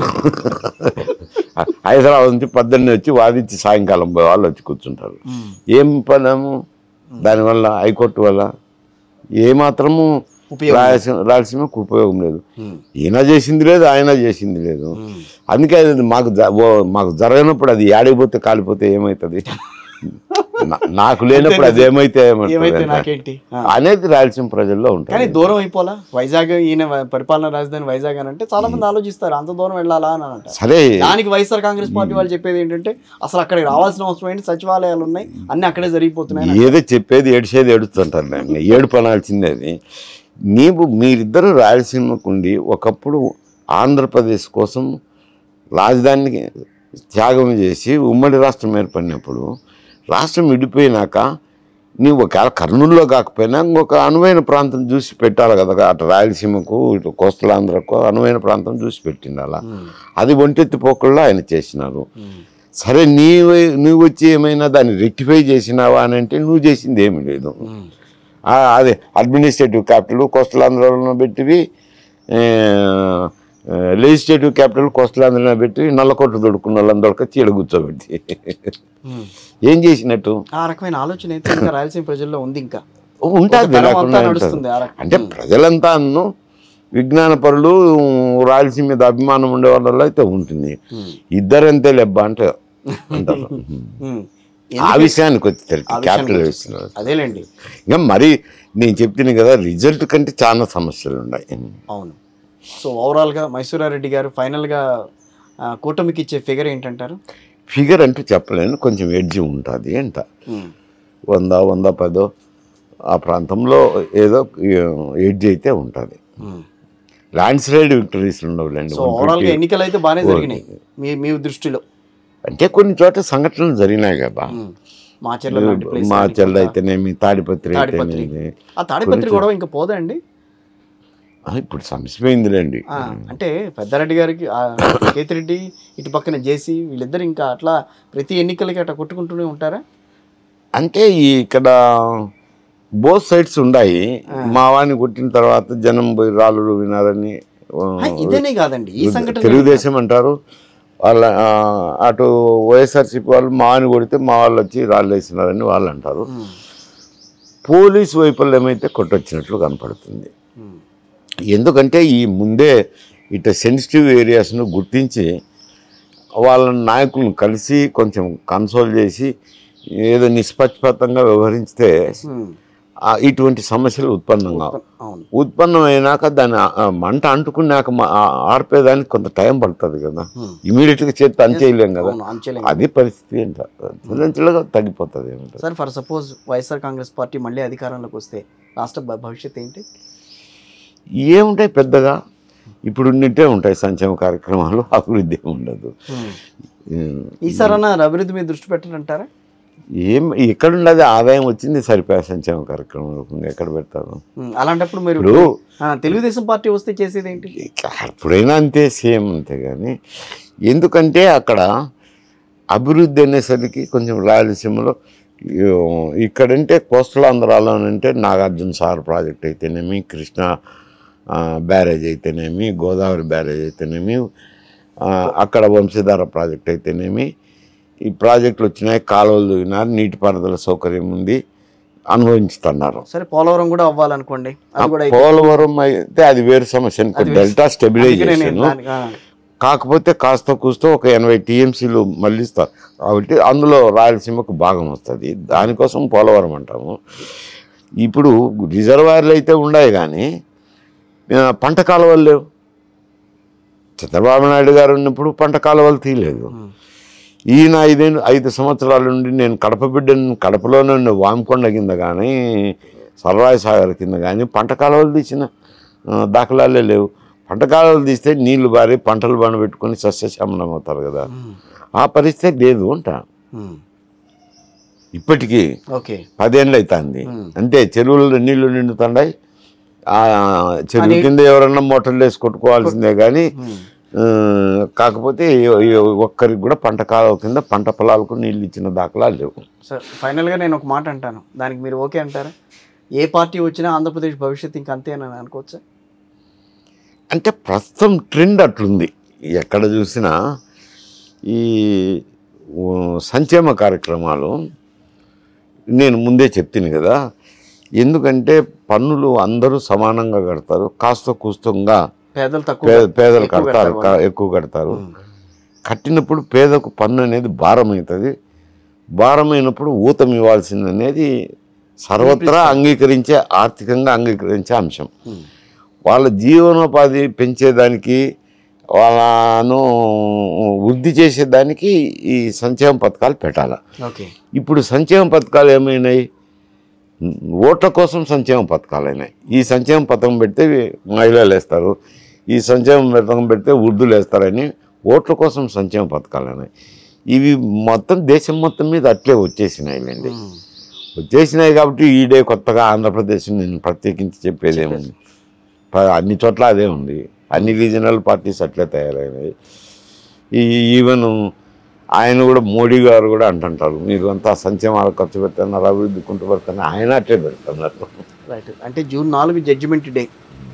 హైదరాబాద్ నుంచి 18 వచ్చి వాదించి సాయంకాలం పోయే వాళ్ళు వచ్చి కూర్చుంటారు. ఏం పనము దానివల్ల? హైకోర్టు వల్ల ఏమాత్రము రాయలసీమకు ఉపయోగం లేదు. ఈయన చేసింది లేదు, ఆయన చేసింది లేదు. అందుకే మాకు జరగనప్పుడు అది ఏడైపోతే కాలిపోతే ఏమవుతుంది, నాకు లేనప్పుడు అది ఏమైతే అనేది రాయలసీమ ప్రజల్లో ఉంటుంది. కానీ దూరం అయిపోలా వైజాగ్, ఈయన పరిపాలన రాజధాని వైజాగ్ అని అంటే చాలా మంది ఆలోచిస్తారు, అంత దూరం వెళ్ళాలా అని అంటారు. సరే, దానికి వైఎస్ఆర్ కాంగ్రెస్ పార్టీ వాళ్ళు చెప్పేది ఏంటంటే అసలు అక్కడికి రావాల్సిన అవసరం ఏంటి, సచివాలయాలు ఉన్నాయి, అన్ని అక్కడే జరిగిపోతున్నాయి. ఏదో చెప్పేది ఏడ్చేది ఏడుస్తుంటారు, ఏడు పనాల్సిందే. అది మీరిద్దరు రాయలసీమకు ఉండి ఒకప్పుడు ఆంధ్రప్రదేశ్ కోసం రాజధానికి త్యాగం చేసి ఉమ్మడి రాష్ట్రం ఏర్పడినప్పుడు, రాష్ట్రం విడిపోయినాక నీవు ఒకవేళ కర్నూలులో కాకపోయినా ఇంకొక అనువైన ప్రాంతం చూసి పెట్టాలి కదా. అటు రాయలసీమకు ఇటు కోస్టల్ ఆంధ్రకు అనువైన ప్రాంతం చూసి పెట్టిండాలా. అది ఒంటెత్తిపోకుండా ఆయన చేసినారు. సరే, నీవు వచ్చి ఏమైనా దాన్ని రెక్టిఫై చేసినావా అని అంటే నువ్వు చేసింది ఏమీ లేదు. అదే అడ్మినిస్ట్రేటివ్ క్యాపిటల్ కోస్టల్ ఆంధ్రలో పెట్టివి, లెజిస్లేటివ్ క్యాపిటల్ కోస్టల్ ఆంధ్రలో పెట్టి నల్లకోట దొడుకున్న వాళ్ళని దొరక చీడ కూర్చోబెట్టి ఏం చేసినట్టు? ఆ రకమైన ఆలోచన అయితే ఇంకా రాయలసీమ ప్రజల్లో ఉంది, ఇంకా ఉంటుంది. అంటే ప్రజలంతా విజ్ఞాన పరులు, రాయలసీమ మీద అభిమానం ఉండే వాళ్ళలో అయితే ఉంటుంది. ఇద్దరంతే లెబ్బ అంటే అంటారు. ఆ విషయానికి వచ్చేసరికి క్యాపిటల్ వేస్తున్నారు. అదేలేండి. ఇంకా మరి నేను చెప్తున్నా కదా, రిజల్ట్ కంటే చాలా సమస్యలు ఉన్నాయి. అవును. సో ఓవరాల్గా మైసూరారెడ్డి గారు ఫైనల్గా కూటమికి ఇచ్చే ఫిగర్ ఏంటంటారు? ఫిగర్ అంటూ చెప్పలేను, కొంచెం ఎడ్జి ఉంటుంది. ఎంత 100, 110 ఆ ప్రాంతంలో ఏదో ఎడ్జి అయితే ఉంటుంది. ల్యాండ్ స్లైడ్ విక్టరీస్ ఉండవులేండి. ఓవరాల్గా ఎన్నికలు అయితే బాగానే జరిగినాయి మీ దృష్టిలో? అంటే కొన్ని చోట్ల సంఘటనలు జరిగినాయి కదా. మాచెల్ల అయితేనేమి, తాడిపత్రి అయితేనేమి. ఆ తాడిపత్రి గొడవ ఇంకా పోదండి, ఇప్పుడు సమసిపోయిందిలేండి. అంటే పెద్దారెడ్డి గారికి కేతిరెడ్డి, ఇటు పక్కన జేసీ, వీళ్ళిద్దరు ఇంకా అట్లా ప్రతి ఎన్నికలకి అట్లా కొట్టుకుంటూనే ఉంటారా? అంటే ఇక్కడ బోత్ సైడ్స్ ఉన్నాయి. మా వాడిని కొట్టిన తర్వాత జనం పోయి రాళ్ళు వినారని ఇదేనే కాదండి, ఈ సంఘటన తెలుగుదేశం అంటారు. వాళ్ళ అటు వైఎస్ఆర్సీపీ వాళ్ళు మా వాడిని కొడితే మా వాళ్ళు వచ్చి రాళ్ళు వేసినారని వాళ్ళు అంటారు. పోలీసు వైఫల్యం అయితే కొట్టొచ్చినట్లు కనపడుతుంది. ఎందుకంటే ఈ ముందే ఇట్లా సెన్సిటివ్ ఏరియాస్ను గుర్తించి వాళ్ళ నాయకులను కలిసి కొంచెం కన్సోల్ చేసి ఏదో నిష్పక్షపాతంగా వ్యవహరిస్తే ఇటువంటి సమస్యలు ఉత్పన్నమైనాక దాన్ని మంట అంటుకున్నాక ఆర్పేదానికి కొంత టైం పడుతుంది కదా, ఇమీడియట్గా చేతి అంచేయలేం కదా, అది పరిస్థితి ఏంటో తగ్గిపోతుంది. ఏమంటారు sir? For suppose YSR Congress party మళ్ళీ అధికారంలోకి వస్తే రాష్ట్ర భవిష్యత్తు ఏంటి? ఏముంటాయి పెద్దగా ఇప్పుడు ఉన్నట్టే ఉంటాయి సంక్షేమ కార్యక్రమాలు, అభివృద్ధి ఉండదు. ఈసారన్నా అభివృద్ధి మీద దృష్టి పెట్టారంటారా? ఎక్కడున్నది ఆదాయం వచ్చింది సరిపోయే సంక్షేమ కార్యక్రమాలు ఎక్కడ పెడతారు? అలాంటప్పుడు మీరు తెలుగుదేశం పార్టీ వస్తే చేసేది ఏంటి? ఎప్పుడైనా అంతే, సేమ్ అంతే. కానీ ఎందుకంటే అక్కడ అభివృద్ధి అనేసరికి కొంచెం రాయలసీమలో ఇక్కడంటే కోస్టల్ ఆంధ్రాలోనంటే నాగార్జున సాగర్ ప్రాజెక్ట్ అయితేనేమి, కృష్ణా బ్యారేజ్ అయితేనేమి, గోదావరి బ్యారేజ్ అయితేనేమి, అక్కడ వంశధార ప్రాజెక్ట్ అయితేనేమి, ఈ ప్రాజెక్టులు వచ్చినాయి, కాలువలు దిగినారు, నీటిపారుదల సౌకర్యం ఉంది, అనుభవించుతున్నారు. సరే, పోలవరం కూడా అవ్వాలనుకోండి. పోలవరం అయితే అది వేరు సమస్య, డెల్టా స్టెబిలైజేషన్. కాకపోతే కాస్త కూస్తో ఒక 80 టీఎంసీలు మళ్ళిస్తారు కాబట్టి అందులో రాయలసీమకు భాగం వస్తుంది. దానికోసం పోలవరం అంటాము. ఇప్పుడు రిజర్వాయర్లు అయితే ఉన్నాయి కానీ పంట కాలువలు లేవు. చంద్రబాబు నాయుడు గారు ఉన్నప్పుడు పంట కాలువలు తీయలేదు. ఈయన 5 సంవత్సరాల నుండి నేను కడప బిడ్డను, కడపలోనే వామకొండ కింద కానీ సర్వాయి సాగర్ కింద కానీ పంట కాలువలు తీసిన దాఖలాలే లేవు. పంట కాలువలు తీస్తే నీళ్లు బారి పంటలు పెట్టుకొని సస్యశ్యామలం అవుతారు కదా, ఆ పరిస్థితి లేదు అంట. ఇప్పటికీ 10 ఏళ్ళు అవుతుంది అంతే. చెరువుల్లో నీళ్లు నిండుతున్నాయి, ఆ చెరువు కింద ఎవరన్నా మోటార్లు వేసి కొట్టుకోవాల్సిందే కానీ కాకపోతే ఒక్కరికి కూడా పంట కాలువ కింద పంట పొలాలకు నీళ్ళు ఇచ్చిన దాఖలాలు లేవు. సార్, ఫైనల్గా నేను ఒక మాట అంటాను, దానికి మీరు ఓకే అంటారా? ఏ పార్టీ వచ్చినా ఆంధ్రప్రదేశ్ భవిష్యత్తు ఇంక అంతేనని అనుకోవచ్చా? అంటే ప్రస్తుతం ట్రెండ్ అట్లుంది. ఎక్కడ చూసినా ఈ సంక్షేమ కార్యక్రమాలు నేను ముందే చెప్తాను కదా, ఎందుకంటే పన్నులు అందరూ సమానంగా కడతారు, కాస్త కూస్తంగా పేదలు కడతారు, ఎక్కువ కడతారు. కట్టినప్పుడు పేదకు పన్ను అనేది భారం అవుతుంది. భారమైనప్పుడు ఊతం ఇవ్వాల్సింది అనేది సర్వత్రా అంగీకరించే, ఆర్థికంగా అంగీకరించే అంశం. వాళ్ళ జీవనోపాధి పెంచేదానికి, వాళ్ళను వృద్ధి చేసేదానికి ఈ సంక్షేమ పథకాలు పెట్టాలి. ఇప్పుడు సంక్షేమ పథకాలు ఏమైనాయి? ఓట్ల కోసం సంక్షేమ పథకాలు అయినాయి. ఈ సంక్షేమ పథకం పెడితే మహిళలు వేస్తారు, ఈ సంక్షేమ పథకం పెడితే వృద్ధులు వేస్తారని ఓట్ల కోసం సంక్షేమ పథకాలు అయినాయి. ఇవి మొత్తం దేశం మొత్తం మీద అట్లే వచ్చేసినాయిలేండి. వచ్చేసినాయి కాబట్టి ఈడే కొత్తగా ఆంధ్రప్రదేశ్ నేను ప్రత్యేకించి చెప్పేది ఏముంది, అన్ని చోట్ల అదే ఉంది. అన్ని రీజనల్ పార్టీస్ అట్లే తయారైనాయి. ఈవెన్ ఆయన కూడా, మోడీ గారు కూడా అంటుంటారు, మీరు అంతా సంక్షేమాలు ఖర్చు పెడుతున్నారు, అభివృద్ధి కుంటూ పెడుతున్నారు, ఆయన అట్లే పెడుతున్నారు. రైట్. అంటే June 4 judgement day.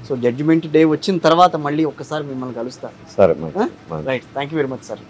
So judgement day వచ్చిన తర్వాత మళ్ళీ ఒక్కసారి మిమ్మల్ని కలుస్తారు. సరే, right. Thank you very much sir.